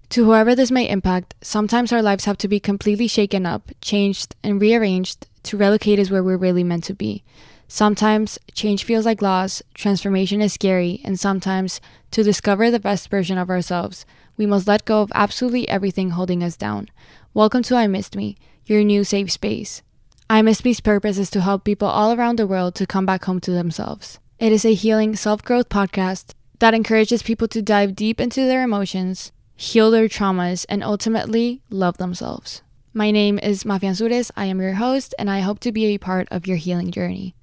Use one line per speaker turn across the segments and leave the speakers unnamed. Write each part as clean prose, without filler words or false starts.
To whoever this may impact, sometimes our lives have to be completely shaken up, changed, and rearranged to relocate us where we're really meant to be. Sometimes change feels like loss, transformation is scary, and sometimes, to discover the best version of ourselves, we must let go of absolutely everything holding us down. Welcome to I Missed Me, your new safe space. I Missed Me's purpose is to help people all around the world to come back home to themselves. It is a healing self-growth podcast that encourages people to dive deep into their emotions, heal their traumas, and ultimately love themselves. My name is Mafia Ansures. I am your host, and I hope to be a part of your healing journey.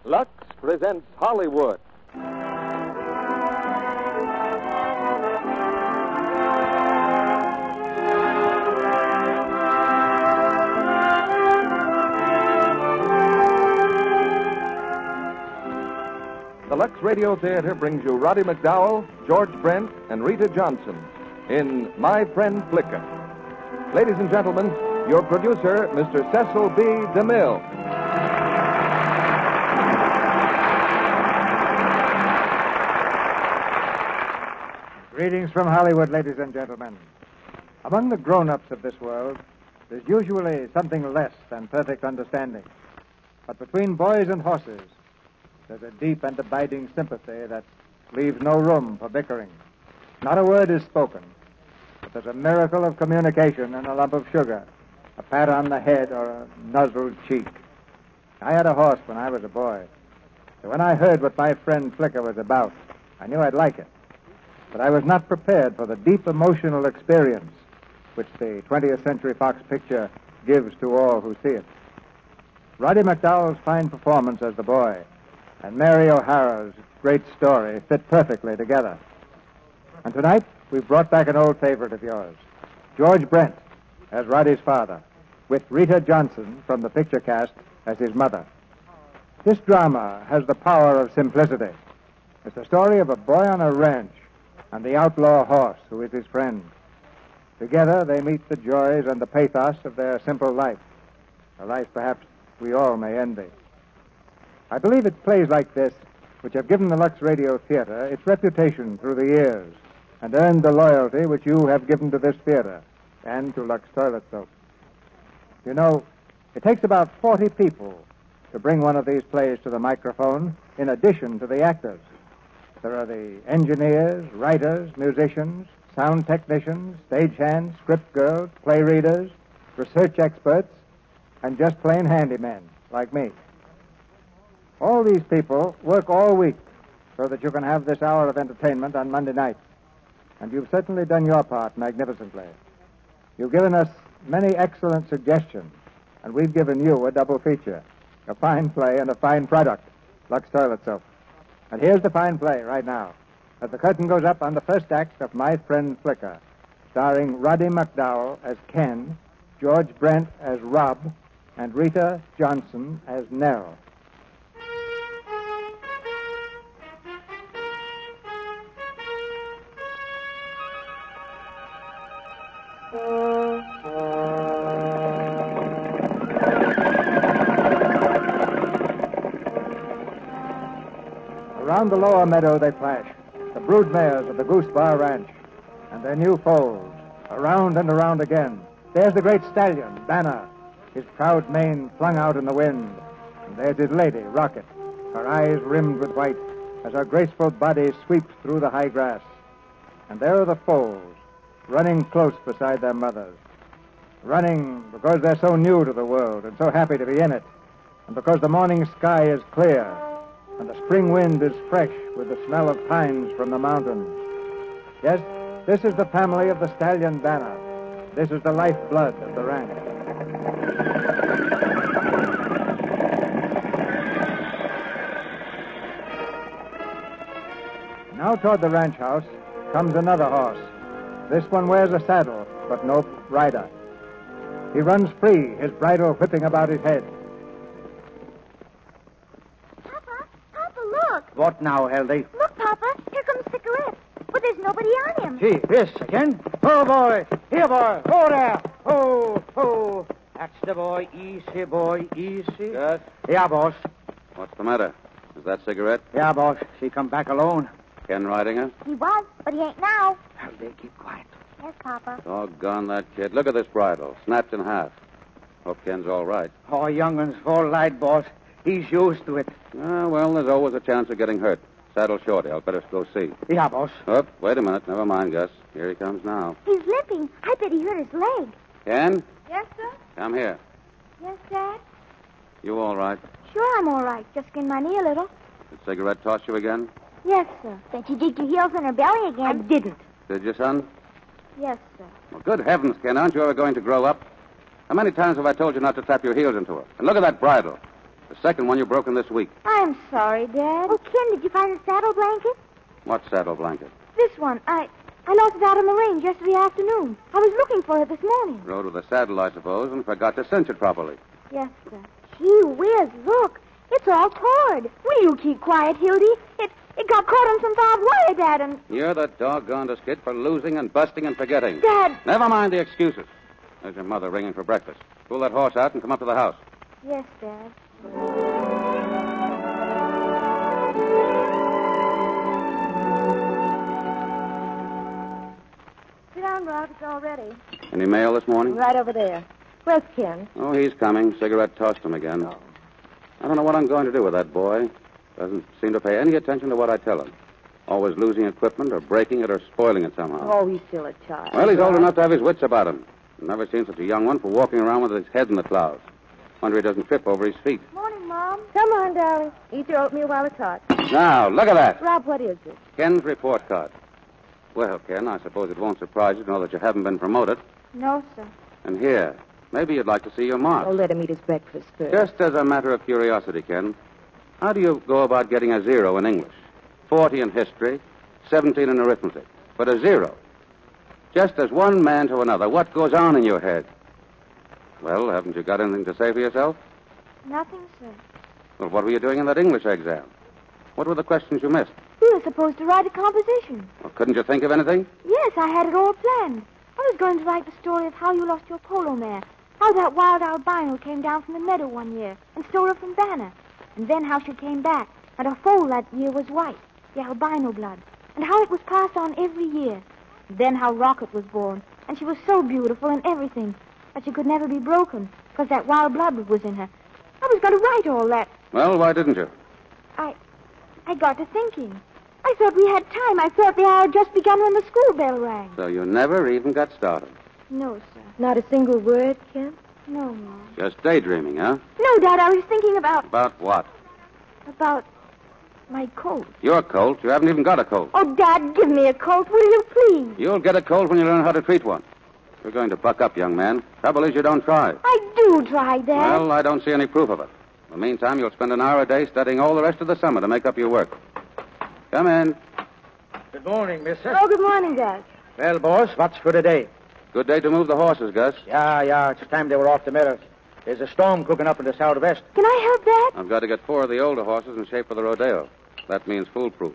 Lux presents Hollywood. The Lux Radio Theater brings you Roddy McDowell, George Brent, and Rita Johnson in My Friend Flicka. Ladies and gentlemen, your producer, Mr. Cecil B. DeMille.
Greetings from Hollywood, ladies and gentlemen. Among the grown-ups of this world, there's usually something less than perfect understanding. But between boys and horses, there's a deep and abiding sympathy that leaves no room for bickering. Not a word is spoken, but there's a miracle of communication in a lump of sugar, a pat on the head, or a nuzzled cheek. I had a horse when I was a boy, so when I heard what My Friend Flicka was about, I knew I'd like it. But I was not prepared for the deep emotional experience which the 20th Century Fox picture gives to all who see it. Roddy McDowell's fine performance as the boy and Mary O'Hara's great story fit perfectly together. And tonight, we've brought back an old favorite of yours, George Brent as Roddy's father, with Rita Johnson from the picture cast as his mother. This drama has the power of simplicity. It's the story of a boy on a ranch and the outlaw horse who is his friend. Together, they meet the joys and the pathos of their simple life, a life perhaps we all may envy. I believe it's plays like this which have given the Lux Radio Theater its reputation through the years and earned the loyalty which you have given to this theater and to Lux Toilet Soap. You know, it takes about 40 people to bring one of these plays to the microphone in addition to the actors. There are the engineers, writers, musicians, sound technicians, stagehands, script girls, play readers, research experts, and just plain handymen like me. All these people work all week so that you can have this hour of entertainment on Monday night. And you've certainly done your part magnificently. You've given us many excellent suggestions, and we've given you a double feature, a fine play and a fine product, Lux Toilet Soap. And here's the fine play right now, as the curtain goes up on the first act of My Friend Flicka, starring Roddy McDowell as Ken, George Brent as Rob, and Rita Johnson as Nell. Around the lower meadow they flash, the brood mares of the Goose Bar Ranch, and their new foals, around and around again. There's the great stallion, Banner, his proud mane flung out in the wind. And there's his lady, Rocket, her eyes rimmed with white, as her graceful body sweeps through the high grass. And there are the foals, running close beside their mothers. Running because they're so new to the world and so happy to be in it, and because the morning sky is clear, and the spring wind is fresh with the smell of pines from the mountains. Yes, this is the family of the stallion Banner. This is the lifeblood of the ranch. Now toward the ranch house comes another horse. This one wears a saddle, but no rider. He runs free, his bridle whipping about his head.
Papa, look.
What now, Hildy?
Look, Papa, here comes Cigarette. But there's nobody on him.
Gee, this again? Oh, boy. Here, boy. Oh, there. Oh, oh. That's the boy. Easy, boy. Easy.
Yes?
Yeah, boss.
What's the matter? Is that Cigarette?
Yeah, boss. She come back alone.
Ken riding her?
He was, but he ain't now.
Hildy, keep quiet.
Yes, Papa.
Doggone that kid. Look at this bridle. Snapped in half. Hope Ken's all right.
Oh, youngun's all right, boss. He's used to it.
Well, there's always a chance of getting hurt. Saddle Shorty. I'll better go see.
Yeah, boss.
Oh, wait a minute. Never mind, Gus. Here he comes now.
He's limping. I bet he hurt his leg.
Ken?
Yes, sir?
Come here.
Yes, Dad?
You all right?
Sure, I'm all right. Just skinned my knee a little.
Did Cigarette toss you again?
Yes, sir. Then she digged your heels in her belly again. I didn't.
Did you, son?
Yes, sir.
Well, good heavens, Ken. Aren't you ever going to grow up? How many times have I told you not to tap your heels into her? And look at that bridle. The second one you've broken this week.
I'm sorry, Dad. Oh, Ken, did you find the saddle blanket?
What saddle blanket?
This one. I lost it out on the range yesterday afternoon. I was looking for it this morning.
Rode with a saddle, I suppose, and forgot to cinch it properly.
Yes, sir. Gee whiz, look. It's all torn. Will you keep quiet, Hildy? It got caught on some barbed wire, Dad, and...
You're the doggonedest kid for losing and busting and forgetting.
Dad...
Never mind the excuses. There's your mother ringing for breakfast. Pull that horse out and come up to the house.
Yes, Dad.
Sit down, Rod. It's all ready.
Any mail this morning?
Right over there. Where's Ken?
Oh, he's coming. Cigarette tossed him again.
Oh.
I don't know what I'm going to do with that boy. Doesn't seem to pay any attention to what I tell him. Always losing equipment or breaking it or spoiling it somehow.
Oh, he's still a child.
Well, he's old enough to have his wits about him. Never seen such a young one for walking around with his head in the clouds. Wonder he doesn't trip over his feet.
Morning, Mom. Come on, darling. Eat your oatmeal while it's hot.
Now, look at that.
Rob, what is it?
Ken's report card. Well, Ken, I suppose it won't surprise you to know that you haven't been promoted.
No, sir.
And here, maybe you'd like to see your marks.
Oh, let him eat his breakfast first.
Just as a matter of curiosity, Ken, how do you go about getting a 0 in English? 40 in history, 17 in arithmetic, but a 0. Just as one man to another, what goes on in your head? Well, haven't you got anything to say for yourself?
Nothing, sir.
Well, what were you doing in that English exam? What were the questions you missed?
We were supposed to write a composition.
Well, couldn't you think of anything?
Yes, I had it all planned. I was going to write the story of how you lost your polo mare, how that wild albino came down from the meadow one year and stole her from Banner, and then how she came back, and her foal that year was white, the albino blood, and how it was passed on every year. And then how Rocket was born, and she was so beautiful and everything, but she could never be broken, because that wild blood was in her. I was going to write all that.
Well, why didn't you?
I got to thinking. I thought we had time. I thought the hour had just begun when the school bell rang.
So you never even got started.
No, sir.
Not a single word, Ken?
No, Mom.
Just daydreaming, huh?
No, Dad, I was thinking about
What?
my coat.
Your colt? You haven't even got a colt.
Oh, Dad, give me a coat, will you, please?
You'll get a colt when you learn how to treat one. You're going to buck up, young man. Trouble is you don't try.
I do try, Dad.
Well, I don't see any proof of it. In the meantime, you'll spend an hour a day studying all the rest of the summer to make up your work. Come in.
Good morning, mister.
Oh, good morning, Gus.
Well, boss, what's for today?
Good day to move the horses, Gus.
Yeah, it's time they were off the meadows. There's a storm cooking up in the southwest.
Can I help, Dad?
I've got to get 4 of the older horses in shape for the rodeo. That means foolproof.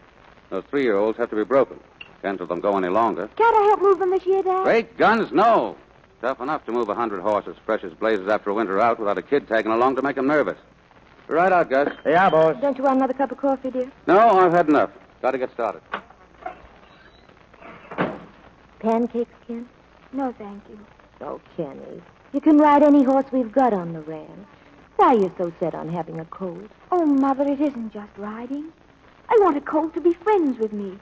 Those 3-year-olds have to be broken. Can't let them go any longer.
Can't I help move them this year, Dad?
Great guns, no. Tough enough to move 100 horses fresh as blazes after a winter out without a kid tagging along to make them nervous. Right out, Gus.
Yeah, boss.
Don't you want another cup of coffee, dear?
No, I've had enough. Got to get started.
Pancakes, Ken?
No, thank you.
Oh, Kenny, you can ride any horse we've got on the ranch. Why are you so set on having a colt?
Oh, Mother, it isn't just riding. I want a colt to be friends with me.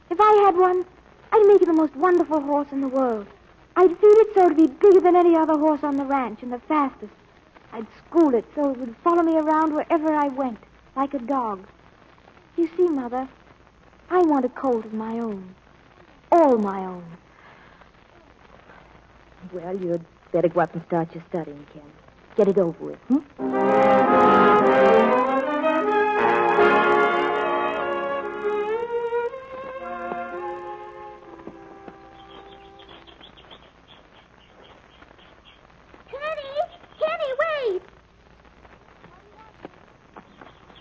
If I had one, I'd make it the most wonderful horse in the world. I'd feed it so to be bigger than any other horse on the ranch and the fastest. I'd school it so it would follow me around wherever I went, like a dog. You see, Mother, I want a colt of my own. All my own.
Well, you'd better go up and start your studying, Ken. Get it over with, hmm?
Kenny, wait!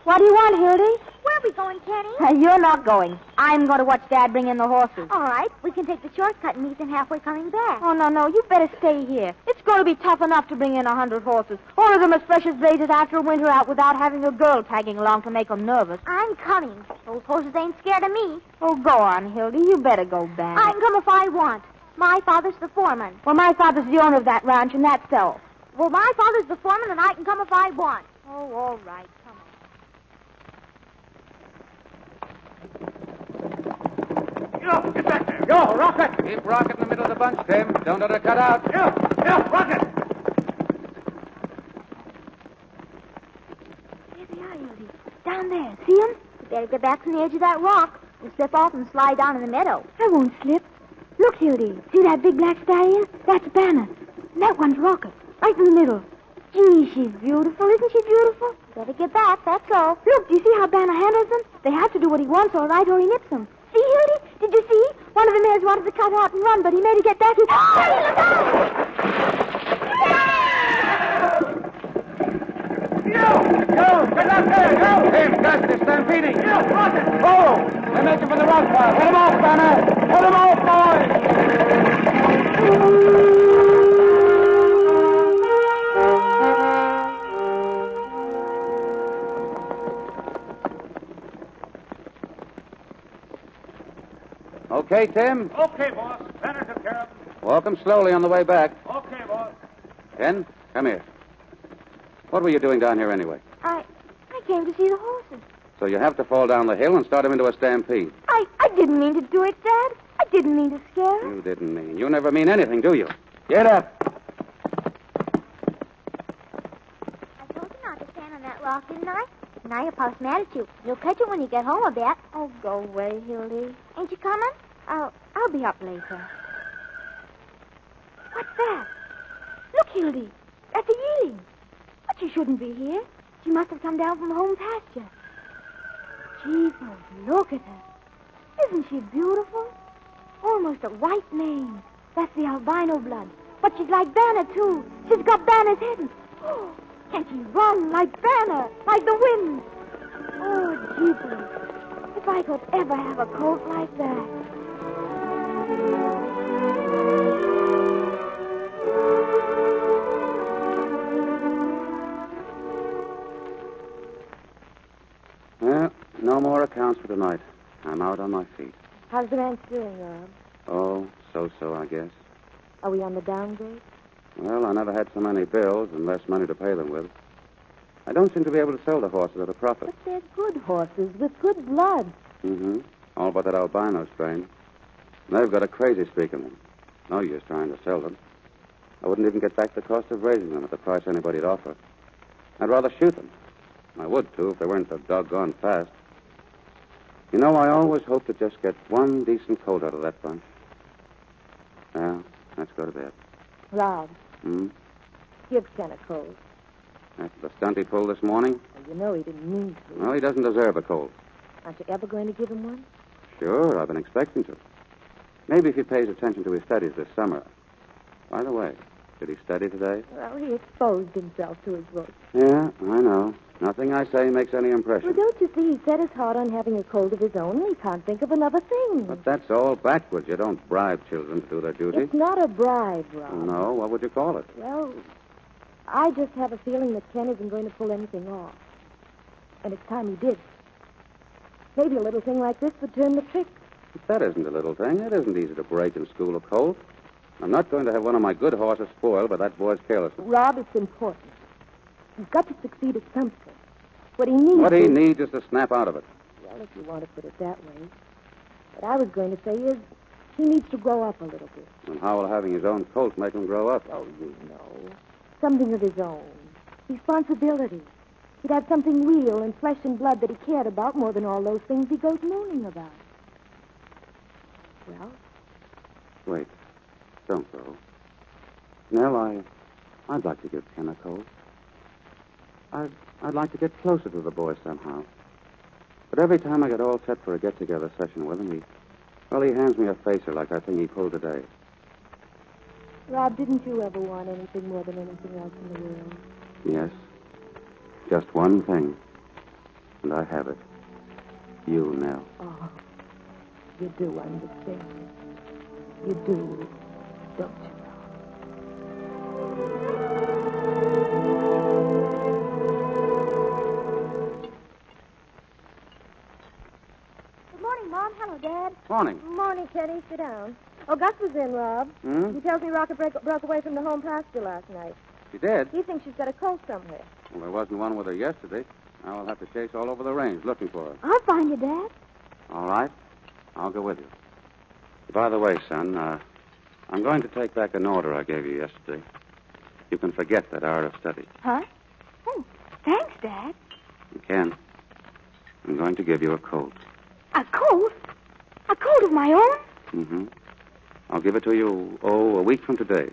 What do you want, Hildy? Where are we going, Kenny?
You're not going. I'm going to watch Dad bring in the horses.
All right, we can take the shortcut and meet them halfway coming back.
Oh, no, you better stay here. It's going to be tough enough to bring in 100 horses. All of them as fresh as blazes after a winter out without having a girl tagging along to make them nervous.
I'm coming. Those horses ain't scared of me.
Oh, go on, Hildy. You better go back.
I can come if I want.
My father's the foreman.
Well, my father's the owner of that ranch, and that's so.
Well, my father's the foreman, and I can come if I want. Oh, all right. Come on.
Yo, get back there. Yo, Rocket.
Keep Rocket in the middle of the bunch, Tim. Don't let her cut out.
Yo, Rocket.
There they are, Hildy. Down there. See them?
You better get back from the edge of that rock and slip off and slide down in the meadow.
I won't slip. Look, Hildy. See that big black stallion? That's Banner. And that one's Rocket. Right in the middle. Gee, she's beautiful. Isn't she beautiful?
Better get back, that's all.
Look, do you see how Banner handles them? They have to do what he wants, all right, or he nips them. See, Hildy? Did you see? One of the mares wanted to cut out and run, but he made her get back. He...
Yo, get up there, yo.
Tim, Gus, they're stampeding.
Yo, Rocket.
Oh! They're making for the rock pile. Head them off, Banner. Head them off, boys. Okay, Tim?
Okay, boss. Banner took care of him.
Walk them slowly on the way back.
Okay, boss.
Ken, come here. What were you doing down here anyway?
I came to see the horses.
So you have to fall down the hill and start them into a stampede.
I didn't mean to do it, Dad. I didn't mean to scare him.
You didn't mean. You never mean anything, do you? Get up.
I told you not to stand on that rock, didn't I? Now your pa's mad at you. You'll catch it when you get home, I bet.
Oh, go away, Hildy.
Ain't you coming?
I'll be up later. What's that? Look, Hildy. That's a yearling. But she shouldn't be here. She must have come down from the home pasture. Jeepers, look at her. Isn't she beautiful? Almost a white mane. That's the albino blood. But she's like Banner, too. She's got Banner's head. Oh, and she runs like Banner, like the wind. Oh, jeepers. If I could ever have a coat like that.
Well, no more accounts for tonight. I'm out on my feet.
How's the ranch doing, Rob?
Oh, so-so, I guess.
Are we on the downgrade?
Well, I never had so many bills and less money to pay them with. I don't seem to be able to sell the horses at a profit.
But they're good horses with good blood.
Mm-hmm. All but that albino strain. And they've got a crazy streak in them. No use trying to sell them. I wouldn't even get back the cost of raising them at the price anybody'd offer. I'd rather shoot them. I would, too, if they weren't so doggone fast. You know, I always hope to just get one decent colt out of that bunch. Well, let's go to bed.
Rob.
Hmm?
Give Ken a colt.
After the stunt he pulled this morning?
Well, you know he didn't mean to.
Well, he doesn't deserve a colt.
Aren't you ever going to give him one?
Sure, I've been expecting to. Maybe if he pays attention to his studies this summer. By the way, did he study today?
Well, he exposed himself to his books.
Yeah, I know. Nothing I say makes any impression.
Well, don't you see, he set his heart on having a colt of his own, and he can't think of another thing.
But that's all backwards. You don't bribe children to do their duty.
It's not a bribe, Rob.
No, what would you call it?
Well, I just have a feeling that Ken isn't going to pull anything off. And it's time he did. Maybe a little thing like this would turn the trick.
But that isn't a little thing. It isn't easy to break and school a colt. I'm not going to have one of my good horses spoiled by that boy's carelessness.
Rob, it's important. He's got to succeed at something. What he needs
What he needs is to snap out of it.
Well, if you want to put it that way. What I was going to say is he needs to grow up a little bit.
And how will having his own colt make him grow up?
Oh, you know. Something of his own. Responsibility. He'd have something real and flesh and blood that he cared about more than all those things he goes mooning about. Well?
Wait. Don't go. Nell, I'd like to give Ken a colt. I'd like to get closer to the boy somehow. But every time I get all set for a get-together session with him, he hands me a facer like that thing he pulled today.
Rob, didn't you ever want anything more than anything else in the world?
Yes. Just one thing. And I have it. You, Nell.
Oh, you do understand. You do, don't you?
Good morning, Mom. Hello, Dad.
Morning.
Morning.
Teddy, sit down. Oh, Gus was in, Rob.
Hmm?
He tells me Rocket broke away from the home pasture last night.
She did?
He thinks she's got a colt somewhere.
Well, there wasn't one with her yesterday. Now I'll have to chase all over the range looking for her.
I'll find you, Dad.
All right. I'll go with you. By the way, son, I'm going to take back an order I gave you yesterday. You can forget that art of study.
Huh? Oh, thanks, Dad.
You can. I'm going to give you a colt.
A colt? A colt of my own?
Mm-hmm. I'll give it to you, a week from today.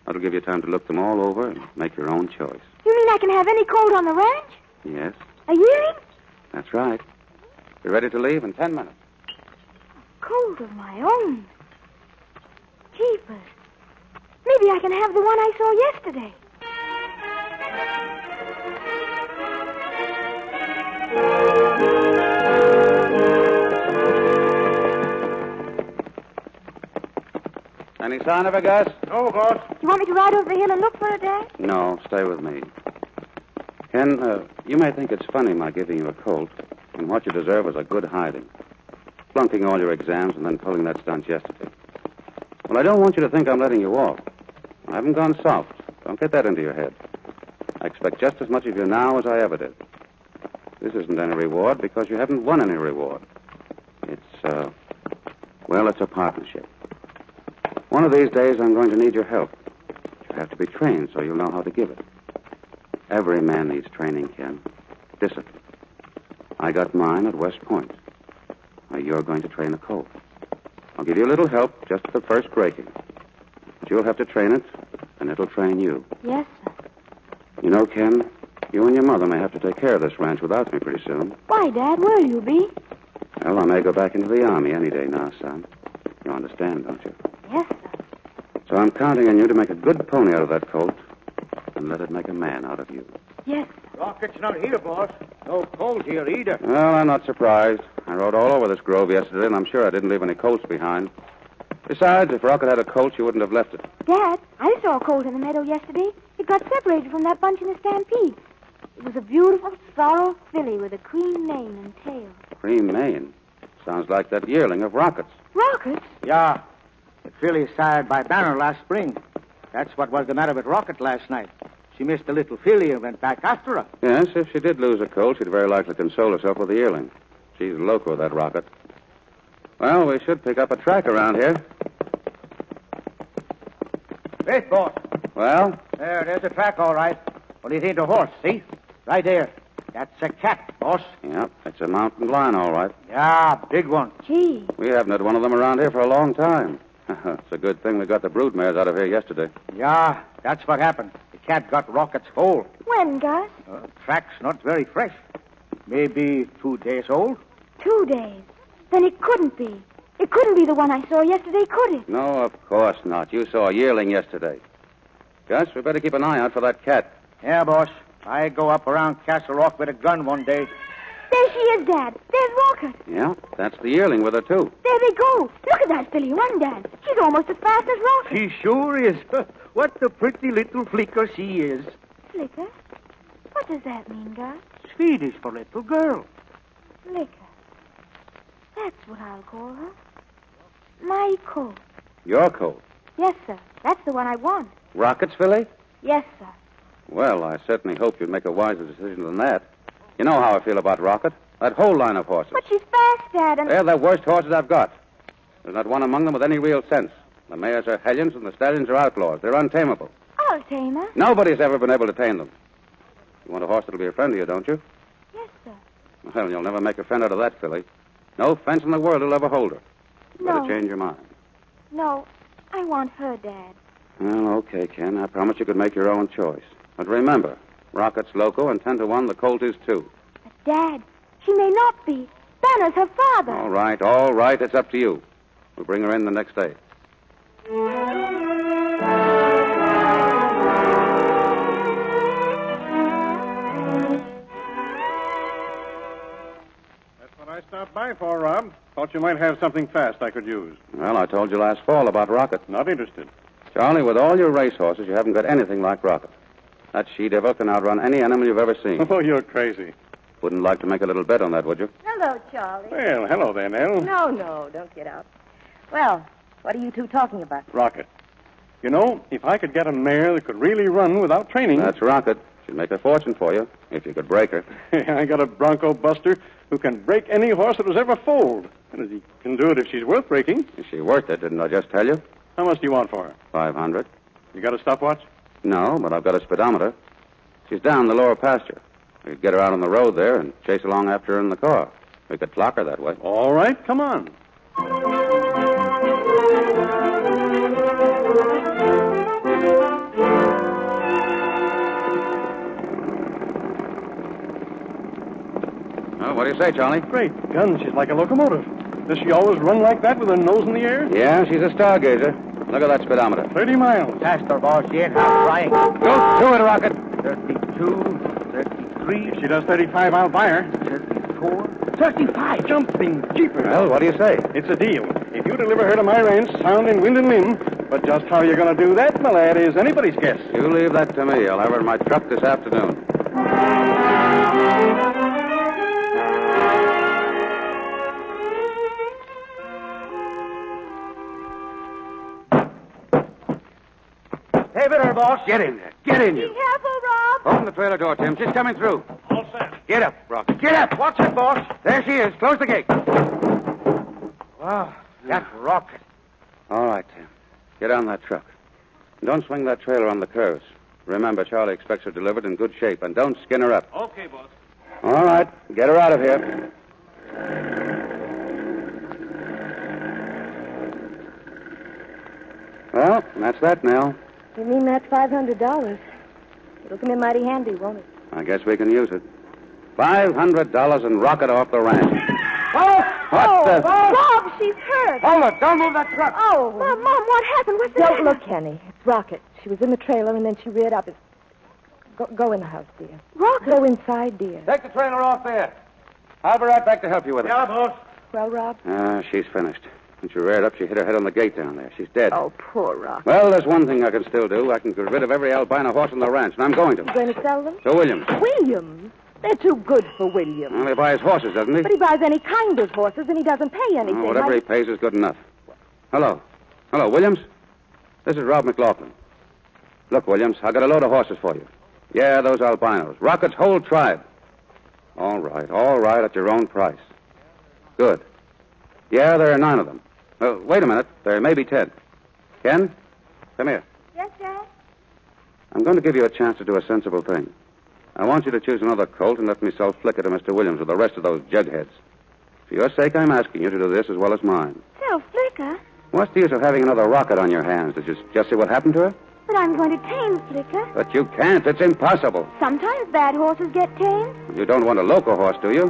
That'll give you time to look them all over and make your own choice.
You mean I can have any colt on the ranch?
Yes,
A yearling?
that's right. You're ready to leave in 10 minutes.
A colt of my own. Jeepers. Maybe I can have the one I saw yesterday.
Any sign of her, Gus?
No, boss.
You want me to ride over the hill and look for her, Dad?
No, stay with me. Ken, you may think it's funny my giving you a colt, and what you deserve is a good hiding. Flunking all your exams and then pulling that stunt yesterday. Well, I don't want you to think I'm letting you off. I haven't gone soft. Don't get that into your head. I expect just as much of you now as I ever did. This isn't any reward because you haven't won any reward. It's a partnership. One of these days I'm going to need your help. You have to be trained so you'll know how to give it. Every man needs training, Ken. Discipline. I got mine at West Point. Now you're going to train a colt. I'll give you a little help just at the first breaking. But you'll have to train it, and it'll train you.
Yes, sir.
You know, Ken, you and your mother may have to take care of this ranch without me pretty soon.
Why, Dad? Where'll you be?
Well, I may go back into the Army any day now, son. You understand, don't you?
Yes, sir.
So I'm counting on you to make a good pony out of that colt and let it make a man out of you.
Yes, sir.
Rocket's not here, boss. No colt here either.
Well, I'm not surprised. I rode all over this grove yesterday, and I'm sure I didn't leave any colts behind. Besides, if Rocket had a colt, you wouldn't have left it.
Dad, I saw a colt in the meadow yesterday. It got separated from that bunch in a stampede. It was a beautiful sorrel filly with a cream mane and tail.
Cream mane. Sounds like that yearling of Rocket's.
Rockets?
Yeah. The filly sired by Banner last spring. That's what was the matter with Rocket last night. She missed the little filly and went back after her.
Yes, if she did lose a colt, she'd very likely console herself with the yearling. She's loco, that Rocket. Well, we should pick up a track around here.
Wait, boss.
Well?
There's a track, all right. But it ain't a horse, see? Right there. That's a cat, boss.
Yep, it's a mountain lion, all right.
Yeah, big one.
Gee.
We haven't had one of them around here for a long time. It's a good thing we got the brood mares out of here yesterday.
Yeah, that's what happened. The cat got Rocket's foal.
When, Gus?
Track's not very fresh. Maybe 2 days old.
2 days. Then it couldn't be. It couldn't be the one I saw yesterday, could it?
No, of course not. You saw a yearling yesterday. Gus, we better keep an eye out for that cat.
Yeah, boss. I go up around Castle Rock with a gun one day.
There she is, Dad. There's Rocket.
Yeah, that's the yearling with her, too.
There they go. Look at that filly run, Dad. She's almost as fast as Rocket.
She sure is. What a pretty little Flicka she is.
Flicka? What does that mean, Gus?
Swedish for little girl.
Flicka. That's what I'll call her. My coat.
Your colt.
Yes, sir. That's the one I want.
Rocket's filly?
Yes, sir.
Well, I certainly hope you'd make a wiser decision than that. You know how I feel about Rocket. That whole line of horses.
But she's fast, Dad, and...
They're the worst horses I've got. There's not one among them with any real sense. The mares are hellions and the stallions are outlaws. They're untamable.
I'll tame her.
Nobody's ever been able to tame them. You want a horse that'll be a friend of you, don't you?
Yes, sir.
Well, you'll never make a friend out of that filly. No fence in the world will ever hold her. You
No.
better change your mind.
No, I want her, Dad.
Well, okay, Ken. I promise you could make your own choice. But remember, Rocket's loco, and 10 to 1, the colt is too.
But, Dad, she may not be. Banner's her father.
All right. It's up to you. We'll bring her in the next day.
That's what I stopped by for, Rob. Thought you might have something fast I could use.
Well, I told you last fall about Rocket.
Not interested.
Charlie, with all your racehorses, you haven't got anything like Rocket. That she-devil can outrun any animal you've ever seen.
Oh, you're crazy.
Wouldn't like to make a little bet on that, would you?
Hello, Charlie.
Well, hello there, Nell.
No, don't get up. Well, what are you two talking about?
Rocket. You know, if I could get a mare that could really run without training...
That's Rocket. She'd make a fortune for you, if you could break her.
I got a bronco buster who can break any horse that was ever foaled. And he can do it if she's worth breaking.
Is she worth it? Didn't I just tell you?
How much do you want for her?
500.
You got a stopwatch?
No, but I've got a speedometer. She's down the lower pasture. We could get her out on the road there and chase along after her in the car. We could clock her that way.
All right, come on.
Well, what do you say, Charlie?
Great gun, she's like a locomotive. Does she always run like that with her nose in the air?
Yeah, she's a stargazer. Look at that speedometer.
30 miles.
Faster, boss. She ain't half trying.
Go to it, Rocket.
32, 33,
If she does 35, I'll buy her.
34, 35.
Jumping jeepers.
Well, what do you say?
It's a deal. If you deliver her to my ranch, sound in wind and limb. But just how you're going to do that, my lad, is anybody's guess.
You leave that to me. I'll have her in my truck this afternoon.
Hey, her, boss.
Get in there. Get in,
Be
you.
careful, Rob.
Open the trailer door, Tim. She's coming through.
All set.
Get up, Rocket. Get up.
Watch it, boss.
There she is. Close the gate.
Wow, that rocket.
All right, Tim. Get on that truck. And don't swing that trailer on the curves. Remember, Charlie expects her delivered in good shape, and don't skin her up.
Okay, boss.
All right. Get her out of here. Well, that's that, Nell.
You mean that's $500? It'll come in mighty handy, won't it?
I guess we can use it. $500 and rocket off the ranch. What the...
Rob, she's hurt.
Hold it. Don't move that truck.
Oh. Mom, what happened? What's the
Don't
matter?
look, Kenny. It's Rocket. She was in the trailer, and then she reared up. Go in the house, dear.
Rocket?
Go inside, dear.
Take the trailer off there. I'll be right back to help you with it.
Yeah, boss.
Well, Rob?
She's finished. When she reared up, she hit her head on the gate down there. She's dead.
Oh, poor Rocket.
Well, there's one thing I can still do. I can get rid of every albino horse on the ranch, and I'm going to.
You going to sell them?
To Williams.
Williams? They're too good for Williams.
Well, he buys horses, doesn't he?
But he buys any kind of horses, and he doesn't pay anything.
Oh, whatever he pays is good enough. Hello. Hello, Williams? This is Rob McLaughlin. Look, Williams, I got a load of horses for you. Yeah, those albinos. Rocket's whole tribe. All right, at your own price. Good. Yeah, there are 9 of them. Wait a minute. There may be 10. Ken, come here.
Yes, Dad?
I'm going to give you a chance to do a sensible thing. I want you to choose another colt and let me sell Flicka to Mr. Williams with the rest of those jugheads. For your sake, I'm asking you to do this as well as mine.
Sell Flicka?
What's the use of having another Rocket on your hands? Did you just see what happened to her?
But I'm going to tame Flicka.
But you can't. It's impossible.
Sometimes bad horses get tamed.
You don't want a local horse, do you?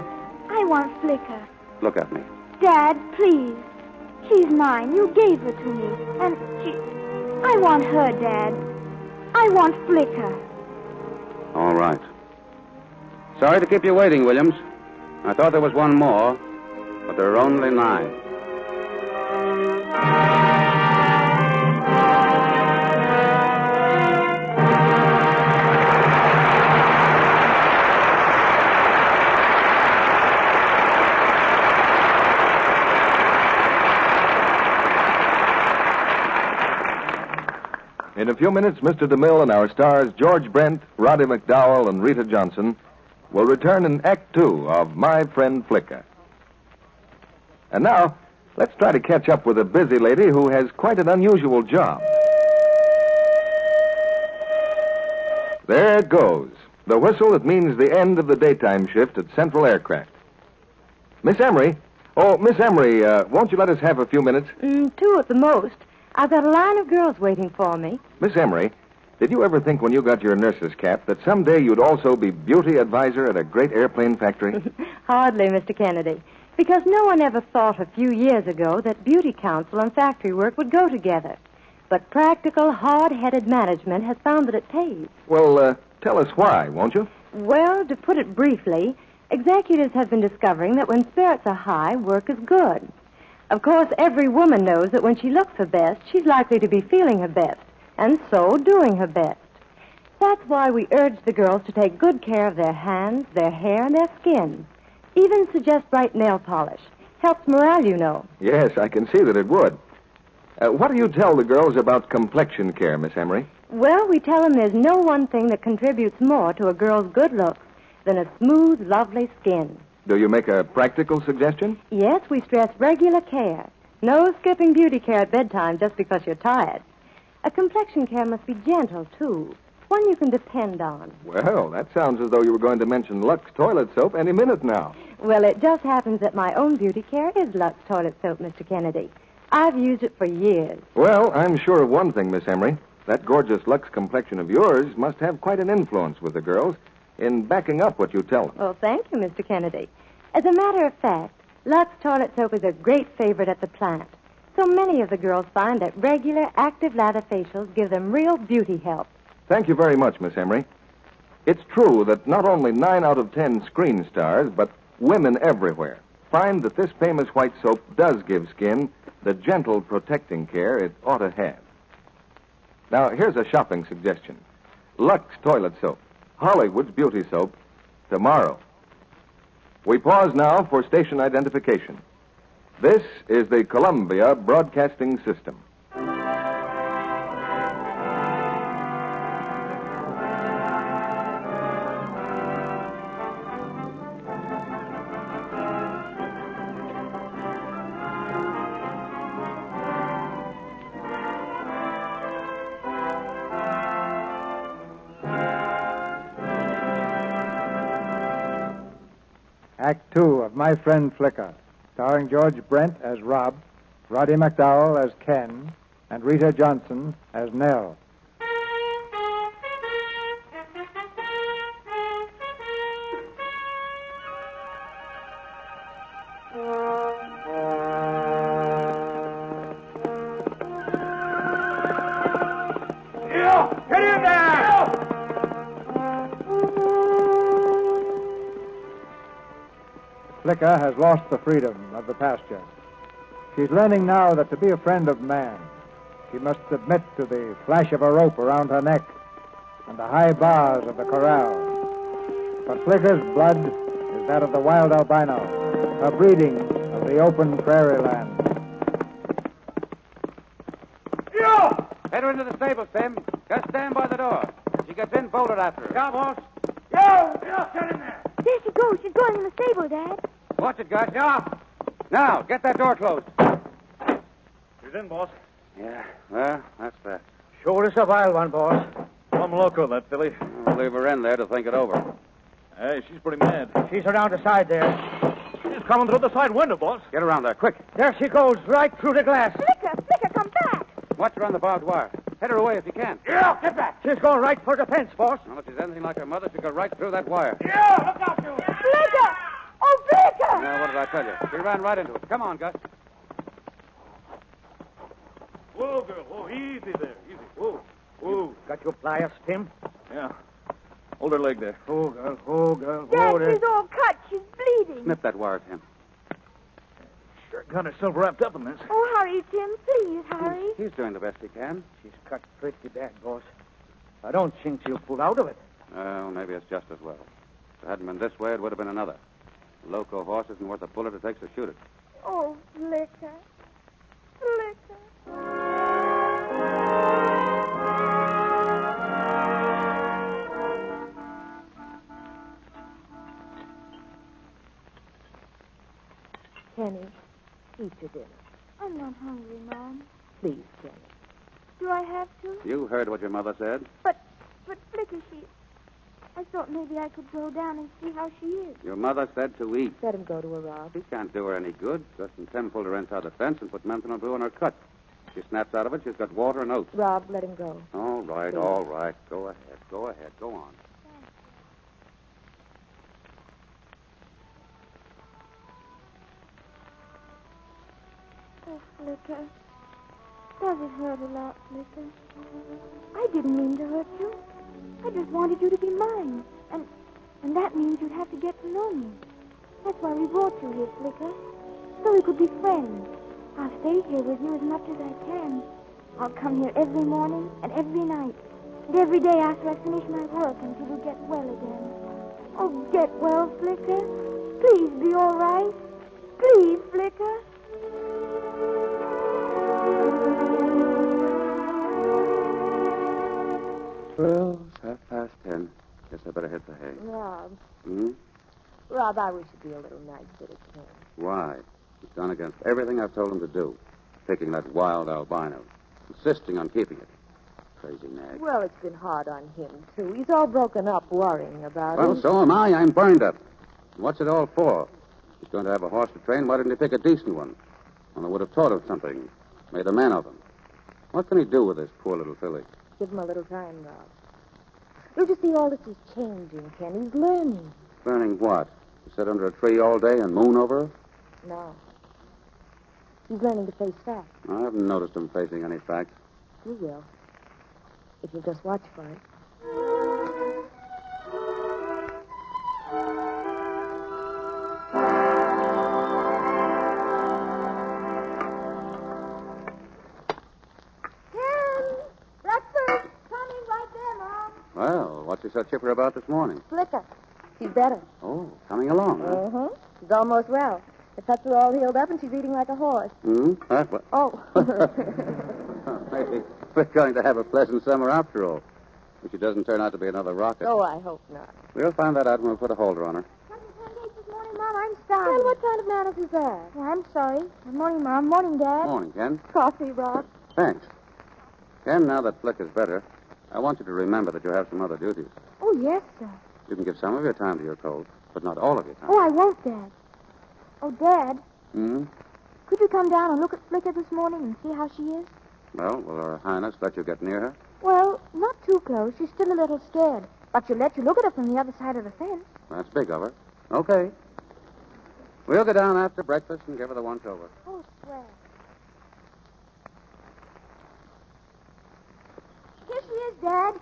I want Flicka.
Look at me.
Dad, please. She's mine. You gave her to me. And I want her, Dad. I want Flicka.
All right. Sorry to keep you waiting, Williams. I thought there was one more, but there are only 9.
In a few minutes, Mr. DeMille and our stars, George Brent, Roddy McDowell, and Rita Johnson, will return in Act 2 of My Friend Flicka. And now, let's try to catch up with a busy lady who has quite an unusual job. There it goes. The whistle that means the end of the daytime shift at Central Aircraft. Miss Emery. Oh, Miss Emery, won't you let us have a few minutes?
2 at the most. I've got a line of girls waiting for me.
Miss Emery, did you ever think when you got your nurse's cap that someday you'd also be beauty advisor at a great airplane factory?
Hardly, Mr. Kennedy. Because no one ever thought a few years ago that beauty counsel and factory work would go together. But practical, hard-headed management has found that it pays.
Well, tell us why, won't you?
Well, to put it briefly, executives have been discovering that when spirits are high, work is good. Of course, every woman knows that when she looks her best, she's likely to be feeling her best, and so doing her best. That's why we urge the girls to take good care of their hands, their hair, and their skin. Even suggest bright nail polish. Helps morale, you know.
Yes, I can see that it would. What do you tell the girls about complexion care, Miss Emery?
Well, we tell them there's no one thing that contributes more to a girl's good looks than a smooth, lovely skin.
Do you make a practical suggestion?
Yes, we stress regular care. No skipping beauty care at bedtime just because you're tired. A complexion care must be gentle, too. One you can depend on.
Well, that sounds as though you were going to mention Lux toilet soap any minute now.
Well, it just happens that my own beauty care is Lux toilet soap, Mr. Kennedy. I've used it for years.
Well, I'm sure of one thing, Miss Emery. That gorgeous Lux complexion of yours must have quite an influence with the girls in backing up what you tell them.
Well, thank you, Mr. Kennedy. As a matter of fact, Lux toilet soap is a great favorite at the plant. So many of the girls find that regular, active lather facials give them real beauty help.
Thank you very much, Miss Emery. It's true that not only 9 out of 10 screen stars, but women everywhere find that this famous white soap does give skin the gentle, protecting care it ought to have. Now, here's a shopping suggestion. Lux toilet soap, Hollywood's beauty soap, tomorrow. We pause now for station identification. This is the Columbia Broadcasting System.
Act 2 of My Friend Flicka, starring George Brent as Rob, Roddy McDowell as Ken, and Rita Johnson as Nell.
Get in there!
Flicka has lost the freedom of the pasture. She's learning now that to be a friend of man, she must submit to the flash of a rope around her neck and the high bars of the corral. But Flicka's blood is that of the wild albino, a breeding of the open prairie land.
Head her into the stable, Tim. Just stand by the door. If she gets in, bolt it after her.
Yeah, boss. Yo, get in there.
There she goes. She's going in the stable, Dad.
Watch it, Gus. Yeah. Now, get that door closed.
She's in, boss.
Yeah, well, that's that.
Sure is a wild one, boss.
Some loco, that filly.
We'll leave her in there to think it over.
Hey, she's pretty mad.
She's around the side there.
She's coming through the side window, boss.
Get around there, quick.
There she goes, right through the glass.
Flicka, come back.
Watch her on the barbed wire. Head her away if you can.
Yeah, get back. She's going right for the fence, boss.
Well, if she's anything like her mother, she'll go right through that wire.
Yeah, look out, you.
Flicka! Oh, Flicka!
Now, what did I tell you? She ran right into it. Come on, Gus.
Whoa, girl. Whoa, easy there. Easy. Whoa. Whoa.
Got your pliers, Tim?
Yeah. Hold her leg there.
Oh, girl, oh, girl.
Dad,
Oh, there.
she's all cut. She's bleeding.
Snip that wire, Tim.
Sure got herself wrapped up in this.
Oh, hurry, Tim. Please, hurry.
He's doing the best he can.
She's cut pretty bad, boss. I don't think she'll pull out of it.
Well, maybe it's just as well. If it hadn't been this way, it would have been another. A loco horse isn't worth the bullet it takes to shoot it.
Oh, Flicka. Flicka.
Kenny, eat your dinner.
I'm not hungry, Mom.
Please, Kenny.
Do I have to?
You heard what your mother said.
But Flicka, I thought maybe I could go down and see how she is.
Your mother said to eat.
Let him go to her, Rob.
He can't do her any good. Gus and Tim pulled her inside the fence and put menthol brew in her cut. She snaps out of it, she's got water and oats.
Rob, let him go.
All right,
Please.
all right. Go ahead, go on.
Oh, Flicka. Does it hurt a lot, Flicka? I didn't mean to hurt you. I just wanted you to be mine. And that means you'd have to get to know me. That's why we brought you here, Flicka. So we could be friends. I'll stay here with you as much as I can. I'll come here every morning and every night. And every day after I finish my work until you get well again. Oh, get well, Flicka. Please be all right. Please, Flicka.
Well, it's 10:30. Guess I better head for hay.
Rob.
Hmm?
Rob, I wish you'd be a little nicer to Ken.
Why? He's gone against everything I've told him to do. Picking that wild albino. Insisting on keeping it. Crazy nag.
Well, it's been hard on him, too. He's all broken up worrying about
Well,
it.
so am I. I'm burned up. What's it all for? He's going to have a horse to train. Why didn't he pick a decent one? One that would have taught him something. Made a man of him. What can he do with this poor little filly?
Give him a little time, Rob. Don't you see all this is changing, Ken? He's learning.
Learning what? To sit under a tree all day and moon over her?
No. He's learning to face facts.
I haven't noticed him facing any facts.
You will. If you'll just watch for it.
Well, what's he so chipper about this morning?
Flicka. She's better.
Oh, coming along, huh?
Uh-huh. She's almost well. The cuts are all healed up, and she's eating like a horse.
Hmm? What?
Oh.
Maybe we're going to have a pleasant summer after all. If she doesn't turn out to be another rocket.
Oh, I hope not.
We'll find that out when we put a holder on her.
This morning, Mom, I'm starving.
Ken, what kind of manners is that?
Oh, I'm sorry. Good morning, Mom. Morning, Dad.
Morning, Ken.
Coffee, Rob.
Thanks. Ken, now that Flick is better, I want you to remember that you have some other duties.
Oh, yes, sir.
You can give some of your time to your cold, but not all of your time.
Oh, I won't, Dad. Oh, Dad,
Hmm?
could you come down and look at Flicka this morning and see how she is?
Well, will Her Highness let you get near her?
Well, not too close. She's still a little scared. But she'll let you look at her from the other side of the fence.
That's big of her. Okay. We'll go down after breakfast and give her the once-over.
Oh, swell. Here she is, Dad.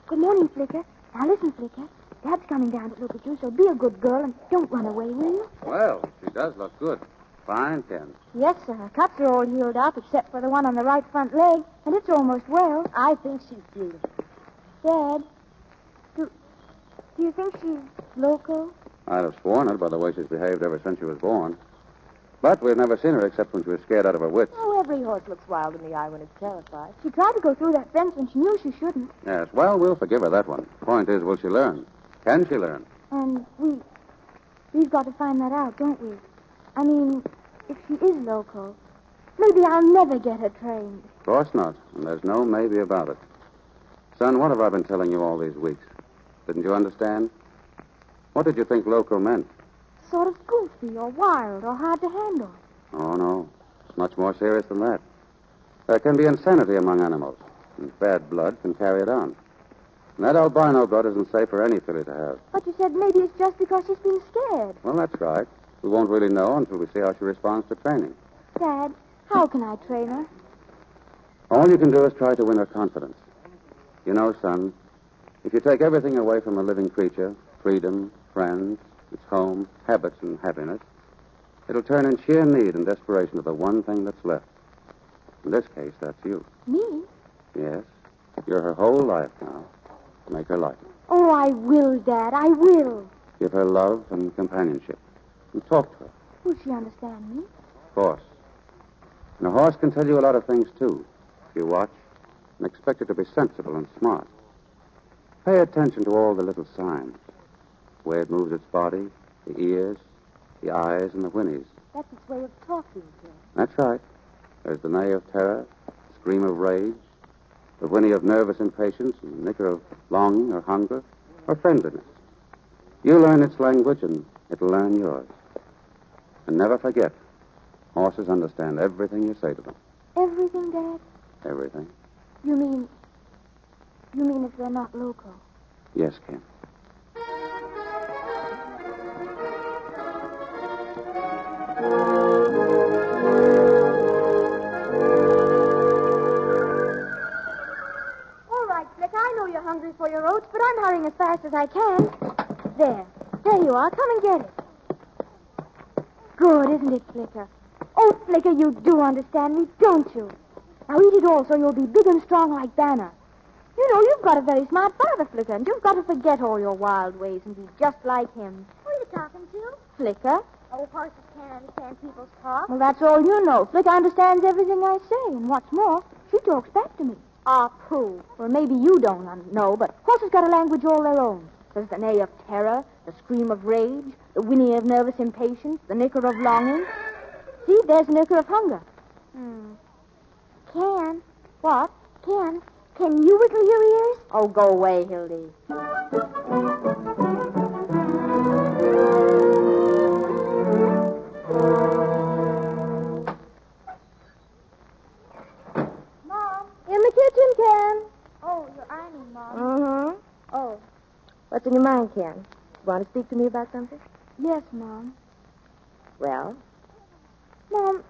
Good morning, Flicka. Now listen, Flicka. Dad's coming down to look at you, so be a good girl and don't run away, will you?
Well, she does look good. Fine, Ken.
Yes, sir. Her cuts are all healed up, except for the one on the right front leg, and it's almost well.
I think she's beautiful.
Dad, do you think she's local?
I'd have sworn it by the way she's behaved ever since she was born. But we've never seen her except when she was scared out of her wits.
Oh, every horse looks wild in the eye when it's terrified.
She tried to go through that fence when she knew she shouldn't.
Yes, well, we'll forgive her that one. Point is, will she learn? Can she learn?
And we've got to find that out, don't we? I mean, if she is local, maybe I'll never get her trained.
Of course not, and there's no maybe about it. Son, what have I been telling you all these weeks? Didn't you understand? What did you think local meant?
Sort of goofy or wild or hard to handle.
Oh, no. It's much more serious than that. There can be insanity among animals, and bad blood can carry it on. And that albino blood isn't safe for any filly to have.
But you said maybe it's just because she's been scared.
Well, that's right. We won't really know until we see how she responds to training.
Dad, how can I train her?
All you can do is try to win her confidence. You know, son, if you take everything away from a living creature, freedom, friends, its home, habits, and happiness, it'll turn in sheer need and desperation to the one thing that's left. In this case, that's you.
Me?
Yes. You're her whole life now. Make her like it.
Oh, I will, Dad. I will.
Give her love and companionship. And talk to her.
Will she understand me?
Of course. And a horse can tell you a lot of things, too, if you watch and expect it to be sensible and smart. Pay attention to all the little signs. The way it moves its body, the ears, the eyes, and the whinnies.
That's its way of talking, Ken.
That's right. There's the neigh of terror, the scream of rage, the whinny of nervous impatience, and the nicker of longing or hunger or friendliness. You learn its language, and it'll learn yours. And never forget, horses understand everything you say to them.
Everything, Dad?
Everything.
You mean if they're not local?
Yes, Ken.
All right, Flick, I know you're hungry for your oats, but I'm hurrying as fast as I can. There you are. Come and get it. Good, isn't it, Flicker? Oh, Flicker, you do understand me, don't you? Now eat it all so you'll be big and strong like Banner. You know, you've got a very smart father, Flicker, and you've got to forget all your wild ways and be just like him.
Who are you talking to?
Flicker?
Oh, horses can't understand people's talk.
Well, that's all you know. Flicker understands everything I say, and what's more, she talks back to me.
Ah, pooh. Well, maybe you don't know, but horses got a language all their own. There's the neigh of terror, the scream of rage, the whinny of nervous impatience, the nicker of longing. See, there's the nicker of hunger.
Ken,
What?
Ken, can you wiggle your ears?
Oh, go away, Hildy.
Mom.
In the kitchen, Ken.
Oh, you're ironing, Mom.
Mm-hmm.
Oh,
What's in your mind, Ken? Want to speak to me about something?
yes, Mom.
Well,
Mom,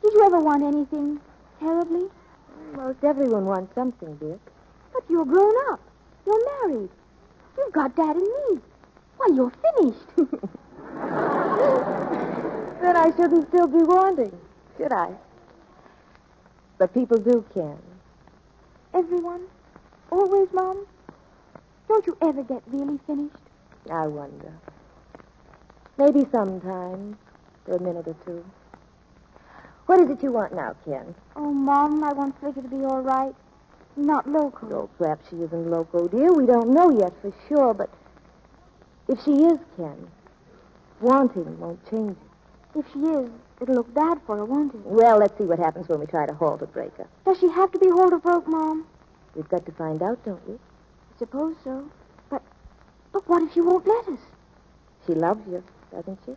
did you ever want anything terribly?
most everyone wants something, dear.
But you're grown up. You're married. You've got Dad and me. Why, you're finished.
Then I shouldn't still be wanting, should I? But people do, Ken.
Everyone? Always, Mom? Don't you ever get really finished?
I wonder. Maybe sometimes, for a minute or two. What is it you want now, Ken?
Oh, Mom, I want Flicka to be all right. Not local.
Oh, perhaps she isn't loco, dear. We don't know yet for sure, but if she is, Ken, wanting won't change it.
If she is, it'll look bad for her, won't it?
Well, let's see what happens when we try to halt or break her.
Does she have to be hold or broke, Mom?
We've got to find out, don't we?
I suppose so. But what if she won't let us?
She loves you, doesn't she?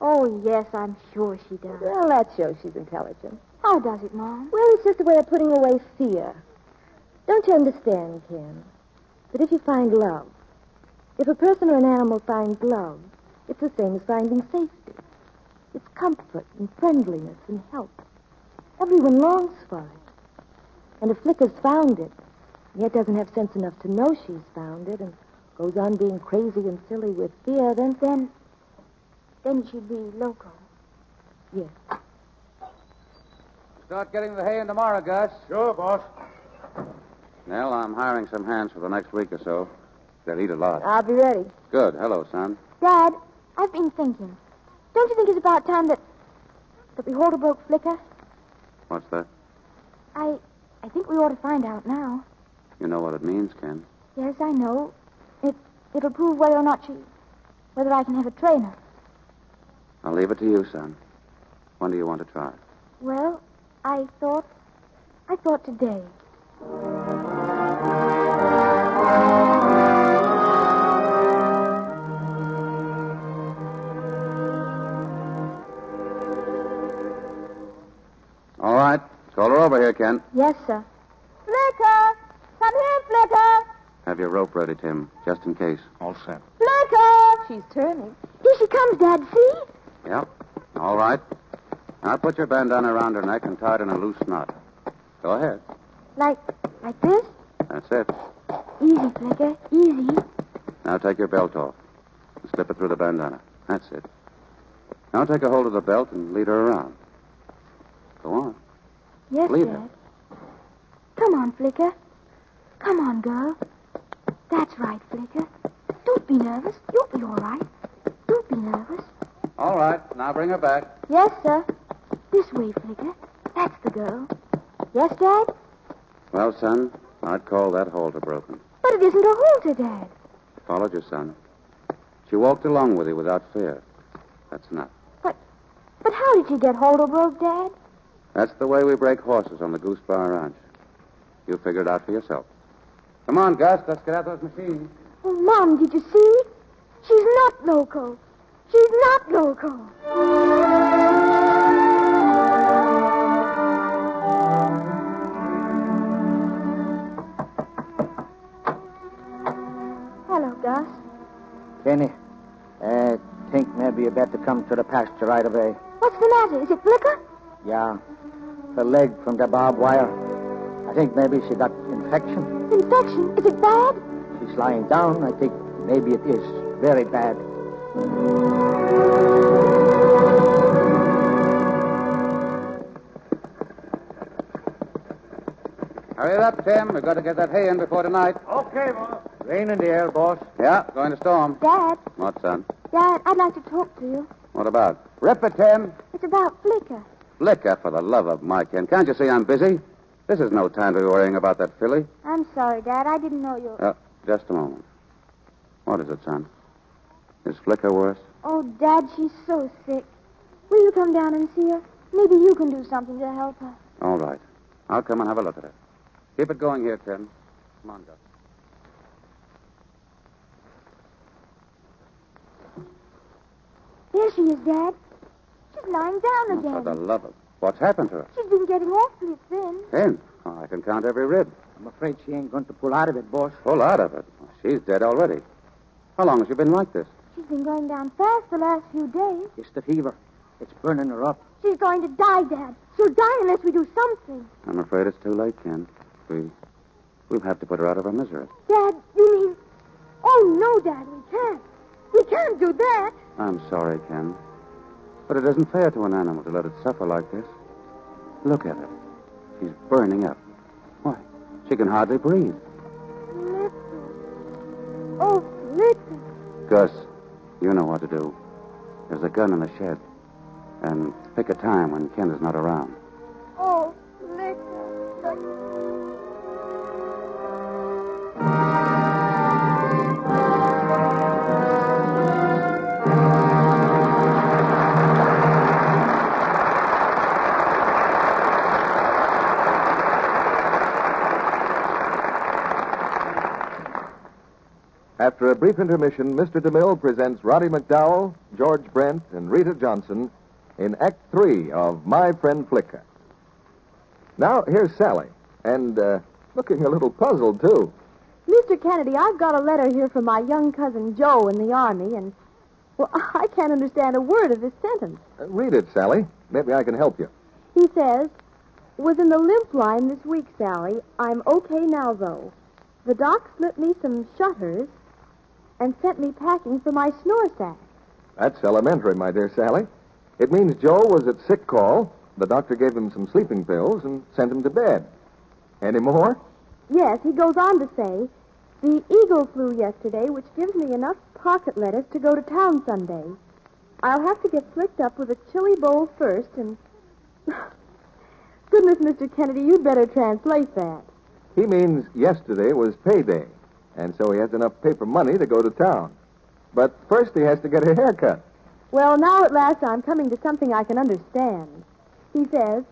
Oh, yes, I'm sure she does.
Well, that shows she's intelligent.
How does it, Mom?
Well, it's just a way of putting away fear. Don't you understand, Ken, that if you find love, if a person or an animal finds love, it's the same as finding safety. It's comfort and friendliness and help. Everyone longs for it. And if Flicka's found it, yet doesn't have sense enough to know she's found it and goes on being crazy and silly with fear, then
she'd be loco.
yes.
Start getting the hay in tomorrow, Gus.
Sure, boss.
Nell, I'm hiring some hands for the next week or so. They'll eat a lot.
I'll be ready.
Good. Hello, son.
Dad, I've been thinking. Don't you think it's about time that we hold or broke Flicka?
What's that?
I think we ought to find out now.
You know what it means, Ken.
Yes, I know. It'll prove whether I can have a trainer.
I'll leave it to you, son. When do you want to try?
Well, I thought today.
All right. Call her over here, Ken.
Yes, sir.
Flicka! Come here, Flicka!
Have your rope ready, Tim, just in case.
All set.
Flicka!
She's turning.
Here she comes, Dad. See?
Yep. All right. Now put your bandana around her neck and tie it in a loose knot. Go ahead.
Like this?
That's it.
Easy, Flicka. Easy.
Now take your belt off and slip it through the bandana. That's it. Now take a hold of the belt and lead her around. Go on.
Yes,
Leave
Dad. Come on, Flicka. Come on, girl. That's right, Flicka. Don't be nervous. You'll be all right. Don't be nervous.
All right. Now bring her back.
Yes, sir. This way, Flicka. That's the girl. Yes, Dad?
Well, son, I'd call that halter broken.
But it isn't a halter, Dad.
Followed your son. She walked along with you without fear. That's enough.
But how did she get halter broke, Dad?
That's the way we break horses on the Goose Bar Ranch. You figure it out for yourself. Come on, Gus. Let's get out those machines.
Oh, Mom, did you see? She's not loco. She's not loco. Hello, Gus.
Kenny, I think maybe you better come to the pasture right away.
What's the matter? Is it Flicka?
Yeah. Her leg from the barbed wire. I think maybe she got infection.
Infection? Is it bad?
She's lying down. I think maybe it is very bad.
Hurry it up, Tim. We've got to get that hay in before tonight.
Okay, boss. Rain in the air, boss.
Yeah, going to storm.
Dad,
What, son?
Dad, I'd like to talk to you.
What about? Rip it, Tim.
It's about Flicka.
Flicka, for the love of Mike. And can't you see I'm busy? This is no time to be worrying about that filly.
I'm sorry, Dad. I didn't know you...
Just a moment. What is it, son? Is Flicka worse?
Oh, Dad, she's so sick. Will you come down and see her? Maybe you can do something to help her.
All right. I'll come and have a look at her. Keep it going here, Ken. Come on, Gus.
There she is, Dad. She's lying down again.
For the love of... What's happened to her?
She's been getting awfully thin.
Thin? Oh, I can count every rib.
I'm afraid she ain't going to pull out of it, boss.
Pull out of it? Oh, she's dead already. How long has she been like this?
She's been going down fast the last few days.
It's the fever. It's burning her up.
She's going to die, Dad. She'll die unless we do something.
I'm afraid it's too late, Ken. We'll have to put her out of her misery.
Dad, you mean... Oh, no, Dad, we can't. We can't do that.
I'm sorry, Ken. But it isn't fair to an animal to let it suffer like this. Look at her. She's burning up. Why, she can hardly breathe.
Flicka. Oh, Flicka.
Gus, you know what to do. There's a gun in the shed. And pick a time when Ken is not around.
Oh, Flicka.
After a brief intermission, Mr. DeMille presents Roddy McDowell, George Brent, and Rita Johnson in Act 3 of My Friend Flicka. Now, here's Sally, and looking a little puzzled, too.
Mr. Kennedy, I've got a letter here from my young cousin Joe in the Army, and, well, I can't understand a word of this sentence.
Read it, Sally. Maybe I can help you.
He says, was in the limp line this week, Sally. I'm okay now, though. The doc slipped me some shutters and sent me packing for my snore sack.
That's elementary, my dear Sally. It means Joe was at sick call. The doctor gave him some sleeping pills and sent him to bed. Any more?
Yes, he goes on to say, the eagle flew yesterday, which gives me enough pocket lettuce to go to town Sunday. I'll have to get flicked up with a chili bowl first, and... Goodness, Mr. Kennedy, you'd better translate that.
He means yesterday was payday, and so he has enough paper money to go to town. But first he has to get a haircut.
Well, now at last I'm coming to something I can understand. He says,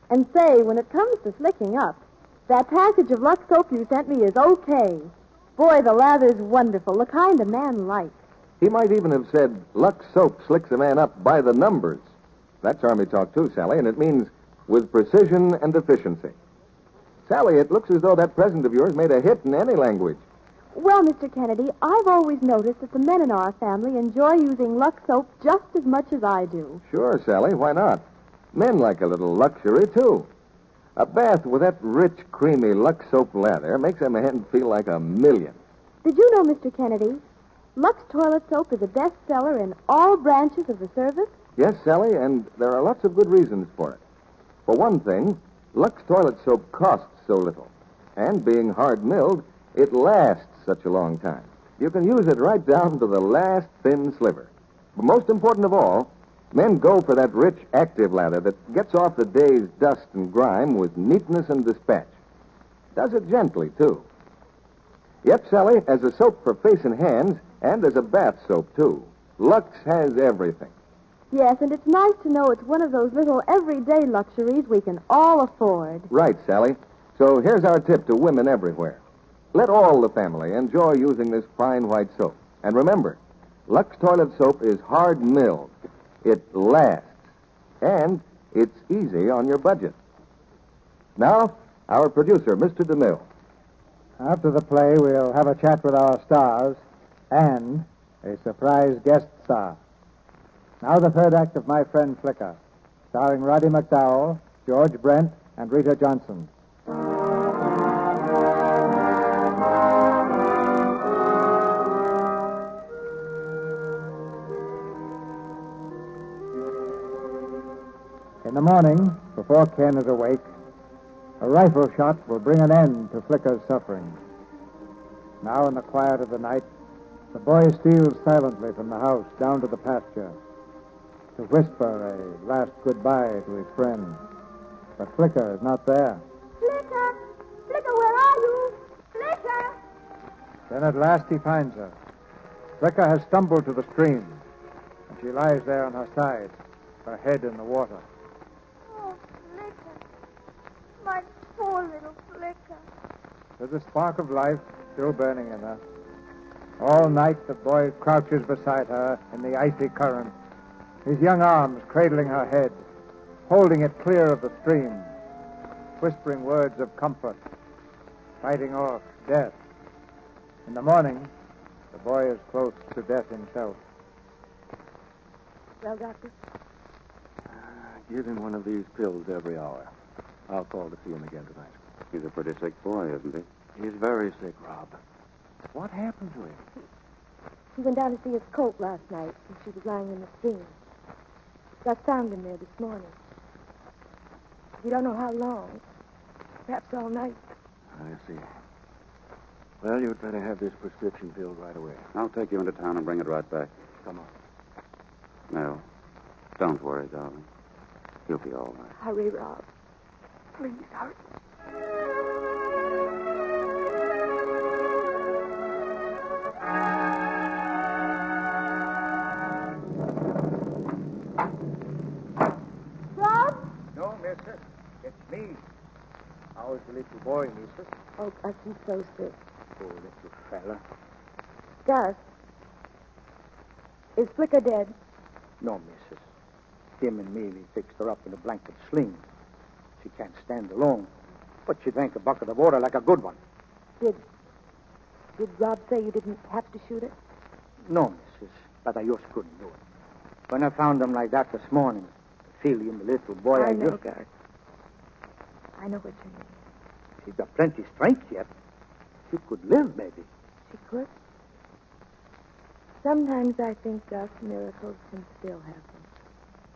and say, when it comes to slicking up, that package of Lux soap you sent me is okay. Boy, the lather's wonderful, the kind a man likes.
He might even have said, Lux soap slicks a man up by the numbers. That's Army talk, too, Sally, and it means with precision and efficiency. Sally, it looks as though that present of yours made a hit in any language.
Well, Mr. Kennedy, I've always noticed that the men in our family enjoy using Lux soap just as much as I do.
Sure, Sally, why not? Men like a little luxury, too. A bath with that rich, creamy Lux soap lather makes a man feel like a million.
Did you know, Mr. Kennedy, Lux toilet soap is a bestseller in all branches of the service?
Yes, Sally, and there are lots of good reasons for it. For one thing, Lux toilet soap costs so little. And being hard-milled, it lasts such a long time. You can use it right down to the last thin sliver. But most important of all, men go for that rich, active lather that gets off the day's dust and grime with neatness and dispatch. Does it gently, too. Yep, Sally, as a soap for face and hands, and as a bath soap, too, Lux has everything.
Yes, and it's nice to know it's one of those little everyday luxuries we can all afford.
Right, Sally. So here's our tip to women everywhere. Let all the family enjoy using this fine white soap. And remember, Lux toilet soap is hard-milled. It lasts. And it's easy on your budget. Now, our producer, Mr. DeMille.
After the play, we'll have a chat with our stars and a surprise guest star. Now the third act of My Friend Flicka, starring Roddy McDowell, George Brent, and Rita Johnson. In the morning, before Ken is awake, a rifle shot will bring an end to Flicka's suffering. Now in the quiet of the night, the boy steals silently from the house down to the pasture to whisper a last goodbye to his friend. But Flicka is not there.
Flicka! Flicka, where are you? Flicka!
Then at last he finds her. Flicka has stumbled to the stream, and she lies there on her side, her head in the water.
Oh, Flicka. My poor little Flicka.
There's a spark of life still burning in her. All night the boy crouches beside her in the icy current, his young arms cradling her head, holding it clear of the stream, whispering words of comfort, fighting off death. In the morning, the boy is close to death himself.
Well, Doctor?
Give him one of these pills every hour. I'll call to see him again tonight.
He's a pretty sick boy, isn't he?
He's very sick, Rob. What happened to him?
He went down to see his coat last night, and she was lying in the stream. Gus found him there this morning. We don't know how long. Perhaps all night.
I see. Well, you'd better have this prescription filled right away.
I'll take you into town and bring it right back.
Come on.
No. Don't worry, darling. You'll be all right.
Hurry, Rob. Please, hurry.
Rob?
No, mister. It's me. How's the little boy, mister?
Oh, Gus, he's so sick.
Oh, little fella.
Gus, is Flicka dead?
No, missus. Him and me, we fixed her up in a blanket sling. She can't stand alone. But she drank a bucket of water like a good one.
Did Rob say you didn't have to shoot it?
No, missus. But I just couldn't do it. When I found him like that this morning, Philly and the little boy,
I know,
just...
Gus. I know what you mean.
She's got plenty strength yet. She could live, maybe.
She could. Sometimes I think, Gus, miracles can still happen.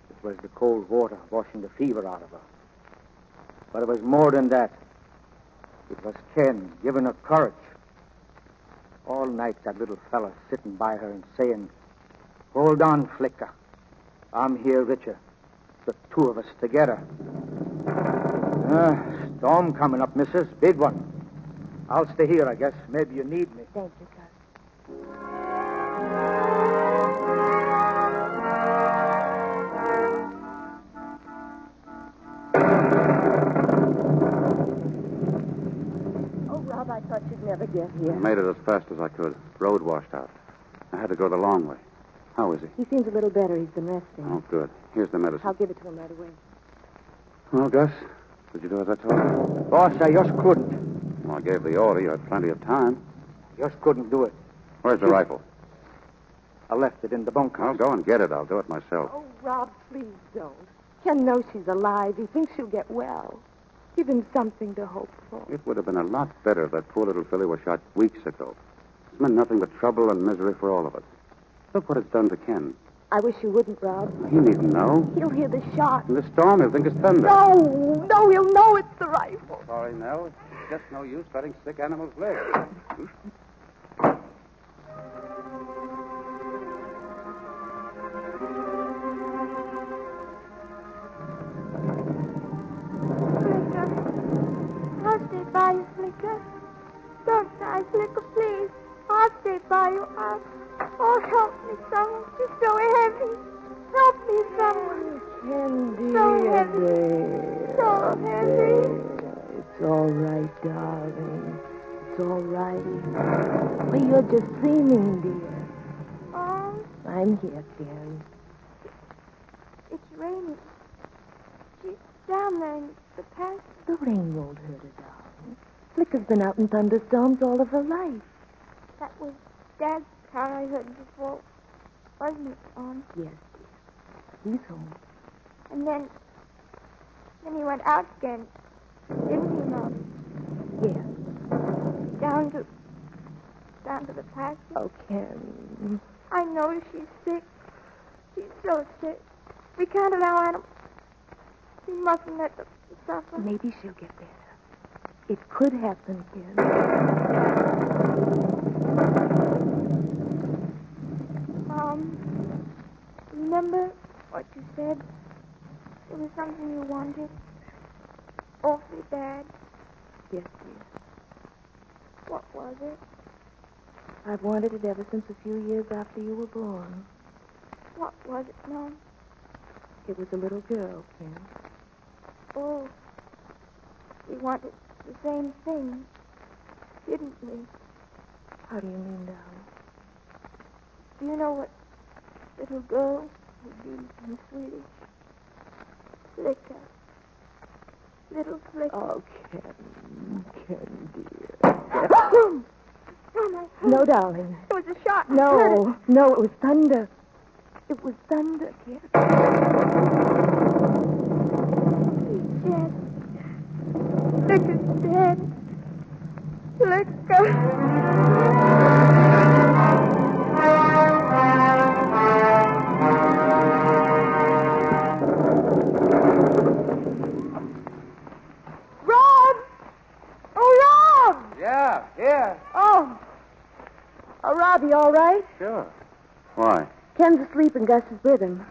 It was the cold water washing the fever out of her. But it was more than that. It was Ken giving her courage. All night that little fella sitting by her and saying, "Hold on, Flicka. I'm here with you. The two of us together." Storm coming up, missus. Big one. I'll stay here, I guess. Maybe you need me.
Thank you, Gus. Oh, Rob, I thought you'd never get here.
I made it as fast as I could. Road washed out. I had to go the long way. How is he?
He seems a little better. He's been resting.
Oh, good. Here's the medicine.
I'll give it to him right away.
Well, Gus, did you do as I told you?
Boss, I just couldn't.
Well, I gave the order. You had plenty of time.
Just couldn't do it.
Where's the rifle?
I left it in the bunkhouse.
I'll go and get it. I'll do it myself.
Oh, Rob, please don't. Ken knows she's alive. He thinks she'll get well. Give him something to hope for.
It would have been a lot better if that poor little filly was shot weeks ago. It's meant nothing but trouble and misery for all of us. Look what it's done to Ken.
I wish you wouldn't, Rob.
He needn't know.
He'll hear the shot.
In the storm, he'll think it's thunder.
No, he'll know it's the rifle.
Sorry, Nell. It's just no use cutting sick animals' legs.
I'll stay by you, Flicka. Don't die, Flicka, please. I'll stay by you. Oh, help me, someone. She's so heavy. Help me, someone.
Candy,
So heavy.
dear.
So heavy.
It's all right, darling. It's all right. Well, you're just dreaming, dear.
Oh,
I'm here, Ken.
it's raining. She's down there in the pasture.
The rain won't hurt her, darling. Flicka's been out in thunderstorms all of her life.
That was Dad's car I heard before. Wasn't it, Mom?
Yes, dear. He's home.
And then he went out again. Didn't he, Mom?
Yes.
Down to the pasture.
Oh, Ken.
I know she's sick. She's so sick. We can't allow animals. We mustn't let them suffer.
Maybe she'll get better. It could happen, Ken.
Remember what you said? It was something you wanted. Awfully bad.
Yes, dear.
What was it?
I've wanted it ever since a few years after you were born.
What was it, Mom?
It was a little girl, Ken.
Oh, we wanted the same thing, didn't we?
How do you mean, darling?
Do you know what little girl would be in Swedish? Flicka. Little Flicka.
Oh, Ken, dear.
Oh, my head.
No, darling.
It was a shot.
No, it was thunder. It was thunder, Ken.
He's dead. Flicka's dead. Flicka.
Rob, you all right?
Sure. Why?
Ken's asleep and Gus is with him.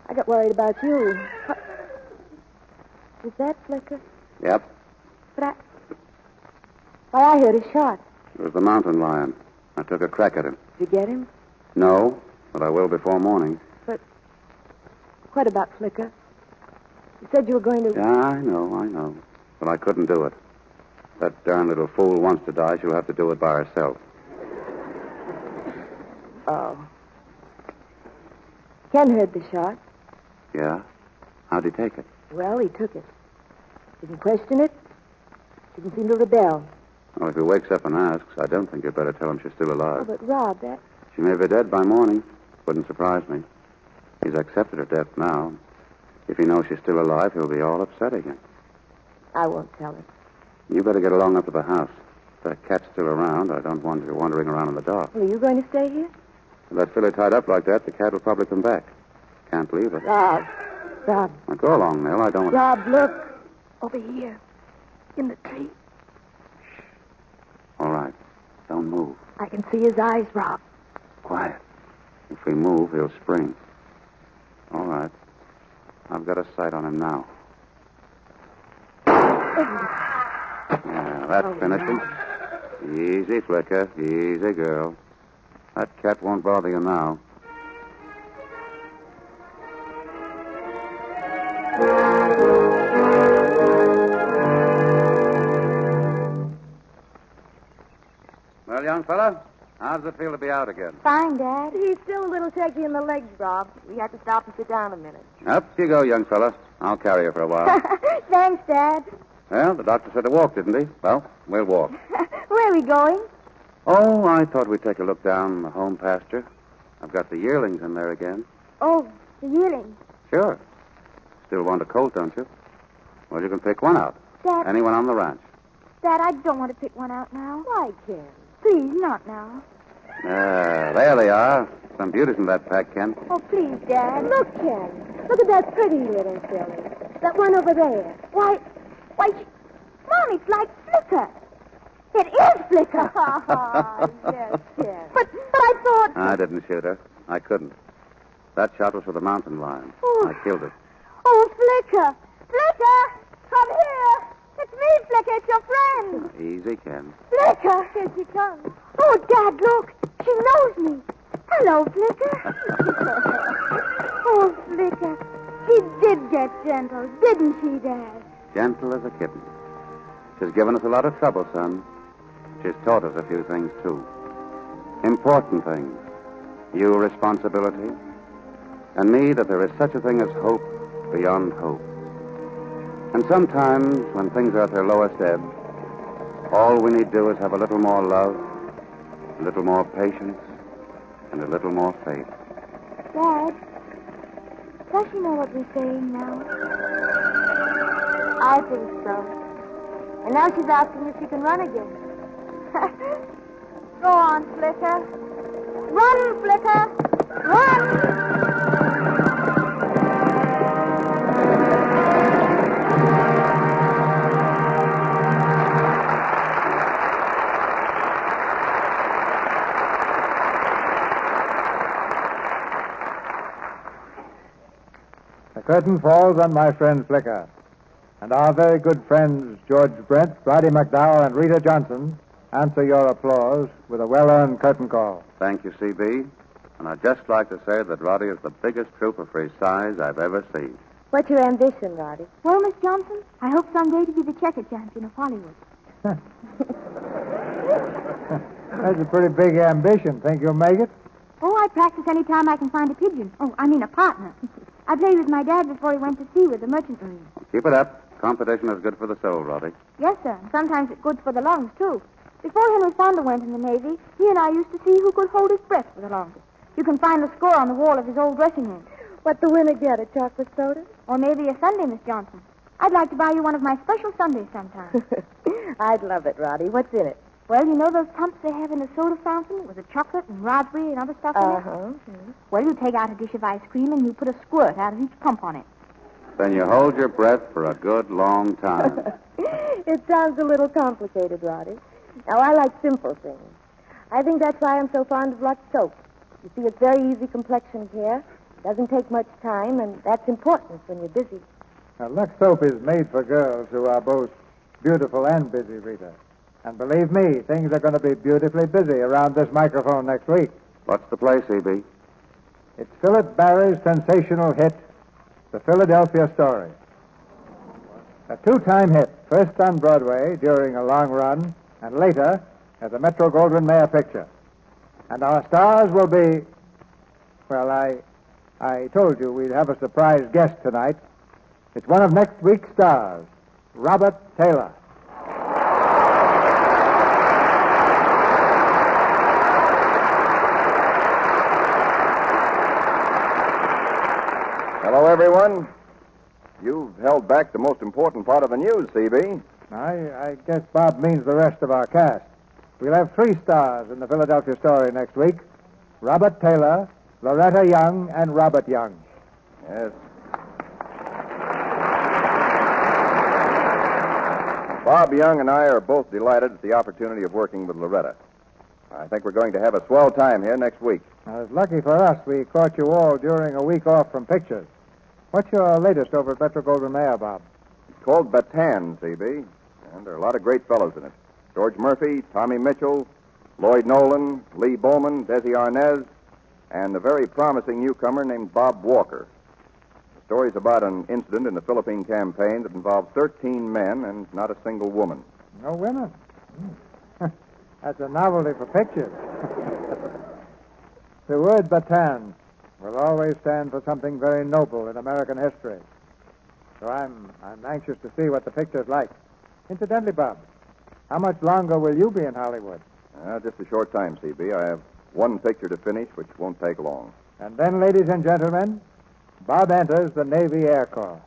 I got worried about you. Was that Flicka?
Yep.
But I heard a shot.
It was the mountain lion. I took a crack at him.
Did you get him?
No, but I will before morning.
But what about Flicka? You said you were going to...
Yeah, I know. But I couldn't do it. That darn little fool wants to die. She'll have to do it by herself.
Oh. Ken heard the shot.
Yeah? How'd he take it?
Well, he took it. Didn't question it. Didn't seem to rebel.
Well, if he wakes up and asks, I don't think you'd better tell him she's still
Oh,
alive.
but Rob, that...
She may be dead by morning. Wouldn't surprise me. He's accepted her death now. If he knows she's still alive, he'll be all upset again.
I won't tell him.
You better get along up to the house. If that cat's still around, I don't want you wandering around in the dark.
Well, are you going to stay here?
With that filly tied up like that, the cat will probably come back. Can't leave her.
Rob.
Now go along, Nell. I don't want...
Rob, look. Over here. In the tree.
All right. Don't move.
I can see his eyes, Rob.
Quiet. If we move, he'll spring. All right. I've got a sight on him now. Yeah, that finished him. Easy, Flicka. Easy, girl. That cat won't bother you now. Well, young fella, how does it feel to be out again?
Fine, Dad.
He's still a little shaky in the legs, Rob. We have to stop and sit down a minute.
Up you go, young fella. I'll carry you for a while.
Thanks, Dad.
Well, the doctor said to walk, didn't he? Well, we'll walk.
Where are we going?
Oh, I thought we'd take a look down the home pasture. I've got the yearlings in there again.
Oh, the yearling.
Sure. Still want a colt, don't you? Well, you can pick one out.
Dad.
Anyone on the ranch.
Dad, I don't want to pick one out now.
Why, Ken?
Please, not now.
There they are. Some beauties in that pack, Ken.
Oh, please, Dad.
Look, Ken. Look at that pretty little filly. That one over there.
Why, Mom, it's like Flicka. It is Flicka.
Yes, Ken.
But I thought...
I didn't shoot her. I couldn't. That shot was for the mountain lion.
Oh.
I killed it.
Oh, Flicka. Flicka, come here. It's me, Flicka. It's your friend.
Easy, Ken.
Flicka. Here she comes. Oh, Dad, look. She knows me. Hello, Flicka. Oh, Flicka. She did get gentle, didn't she, Dad?
Gentle as a kitten. She's given us a lot of trouble, son. She's taught us a few things, too. Important things. You responsibility. And me that there is such a thing as hope beyond hope. And sometimes, when things are at their lowest ebb, all we need do is have a little more love, a little more patience, and a little more faith.
Dad, does she know what we're saying now? I think so. And now she's asking if she can run again. Go on, Flicka. Run, Flicka. Run!
The curtain falls on my friend Flicka. And our very good friends George Brent, Roddy McDowell, and Rita Johnson answer your applause with a well-earned curtain call.
Thank you, C.B. And I'd just like to say that Roddy is the biggest trooper for his size I've ever seen.
What's your ambition, Roddy?
Well, Miss Johnson, I hope someday to be the checker champion of Hollywood.
That's a pretty big ambition. Think you'll make it?
Oh, I practice any time I can find a pigeon. Oh, I mean a partner. I played with my dad before he went to sea with the merchant marine.
Keep it up. Competition is good for the soul, Roddy.
Yes, sir. And sometimes it's good for the lungs, too. Before Henry Fonda went in the Navy, he and I used to see who could hold his breath for the longest. You can find the score on the wall of his old dressing room.
What the winner get, a chocolate soda?
Or maybe a sundae, Miss Johnson. I'd like to buy you one of my special sundaes sometime.
I'd love it, Roddy. What's in it?
Well, you know those pumps they have in the soda fountain with the chocolate and raspberry and other stuff in it?
Uh-huh.
Well, you take out a dish of ice cream and you put a squirt out of each pump on it.
Then you hold your breath for a good long time.
It sounds a little complicated, Roddy. Now, I like simple things. I think that's why I'm so fond of Lux soap. You see, it's very easy complexion care. Doesn't take much time, and that's important when you're busy.
Now, Lux soap is made for girls who are both beautiful and busy, Rita. And believe me, things are going to be beautifully busy around this microphone next week.
What's the play, C.B.?
It's Philip Barry's sensational hit, The Philadelphia Story. A two-time hit, first on Broadway during a long run, and later as a Metro-Goldwyn-Mayer picture. And our stars will be... Well, I told you we'd have a surprise guest tonight. It's one of next week's stars, Robert Taylor.
Hello, everyone. You've held back the most important part of the news, C.B.
I guess Bob means the rest of our cast. We'll have three stars in the Philadelphia Story next week. Robert Taylor, Loretta Young, and Robert Young.
Yes. Bob Young and I are both delighted at the opportunity of working with Loretta. I think we're going to have a swell time here next week.
Now, it's lucky for us we caught you all during a week off from pictures. What's your latest over at Metro-Goldwyn-Mayer, Bob?
It's called Bataan, C.B., and there are a lot of great fellows in it. George Murphy, Tommy Mitchell, Lloyd Nolan, Lee Bowman, Desi Arnaz, and a very promising newcomer named Bob Walker. The story's about an incident in the Philippine campaign that involved 13 men and not a single woman.
No women? That's a novelty for pictures. The word Bataan will always stand for something very noble in American history. So I'm anxious to see what the picture's like. Incidentally, Bob, how much longer will you be in Hollywood?
Just a short time, C.B. I have one picture to finish, which won't take long.
And then, ladies and gentlemen, Bob enters the Navy Air Corps.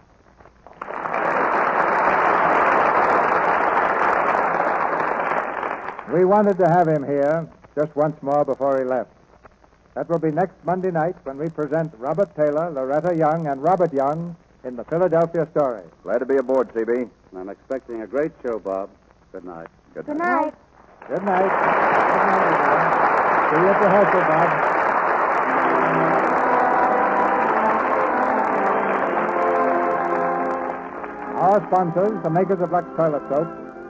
We wanted to have him here just once more before he left. That will be next Monday night when we present Robert Taylor, Loretta Young, and Robert Young in the Philadelphia Story.
Glad to be aboard, C.B.
I'm expecting a great show, Bob. Good night.
Good
Good
night.
night.
Good night. Good night, everyone. See you at rehearsal, Bob. Our sponsors, the makers of Lux Toilet Soap,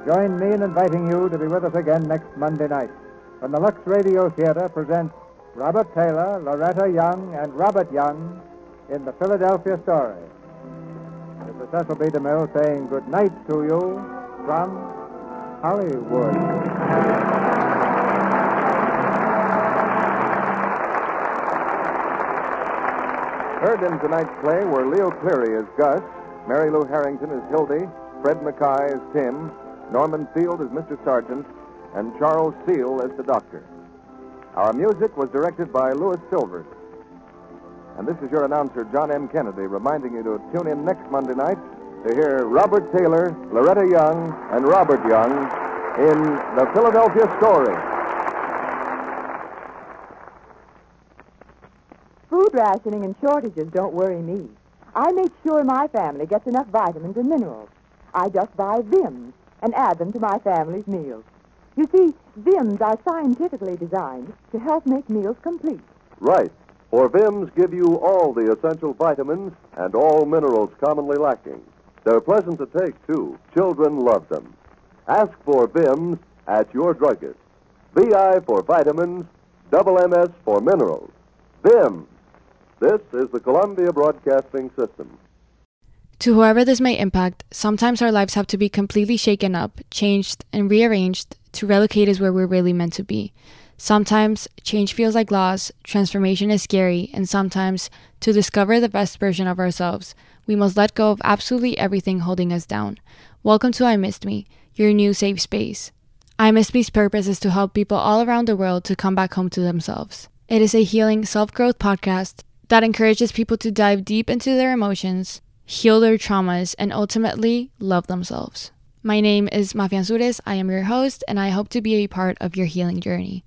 join me in inviting you to be with us again next Monday night when the Lux Radio Theater presents Robert Taylor, Loretta Young, and Robert Young in the Philadelphia Story. This is Cecil B. DeMille saying good night to you from Hollywood.
Heard in tonight's play were Leo Cleary as Gus, Mary Lou Harrington as Hildy, Fred Mackay as Tim, Norman Field as Mr. Sargent, and Charles Seal as the Doctor. Our music was directed by Louis Silvers. And this is your announcer, John M. Kennedy, reminding you to tune in next Monday night to hear Robert Taylor, Loretta Young, and Robert Young in The Philadelphia Story.
Food rationing and shortages don't worry me. I make sure my family gets enough vitamins and minerals. I just buy Vims and add them to my family's meals. You see, Vims are scientifically designed to help make meals complete.
Right. For Vims give you all the essential vitamins and all minerals commonly lacking.
They're pleasant to take, too. Children love them. Ask for Vims at your druggist. VI for vitamins, double MS for minerals. Vims. This is the Columbia Broadcasting System.
To whoever this may impact, sometimes our lives have to be completely shaken up, changed, and rearranged to relocate us where we're really meant to be. Sometimes change feels like loss, transformation is scary, and sometimes, to discover the best version of ourselves, we must let go of absolutely everything holding us down. Welcome to I Missed Me, your new safe space. I Missed Me's purpose is to help people all around the world to come back home to themselves. It is a healing self-growth podcast that encourages people to dive deep into their emotions, heal their traumas, and ultimately love themselves. My name is Mafian Sures. I am your host, and I hope to be a part of your healing journey.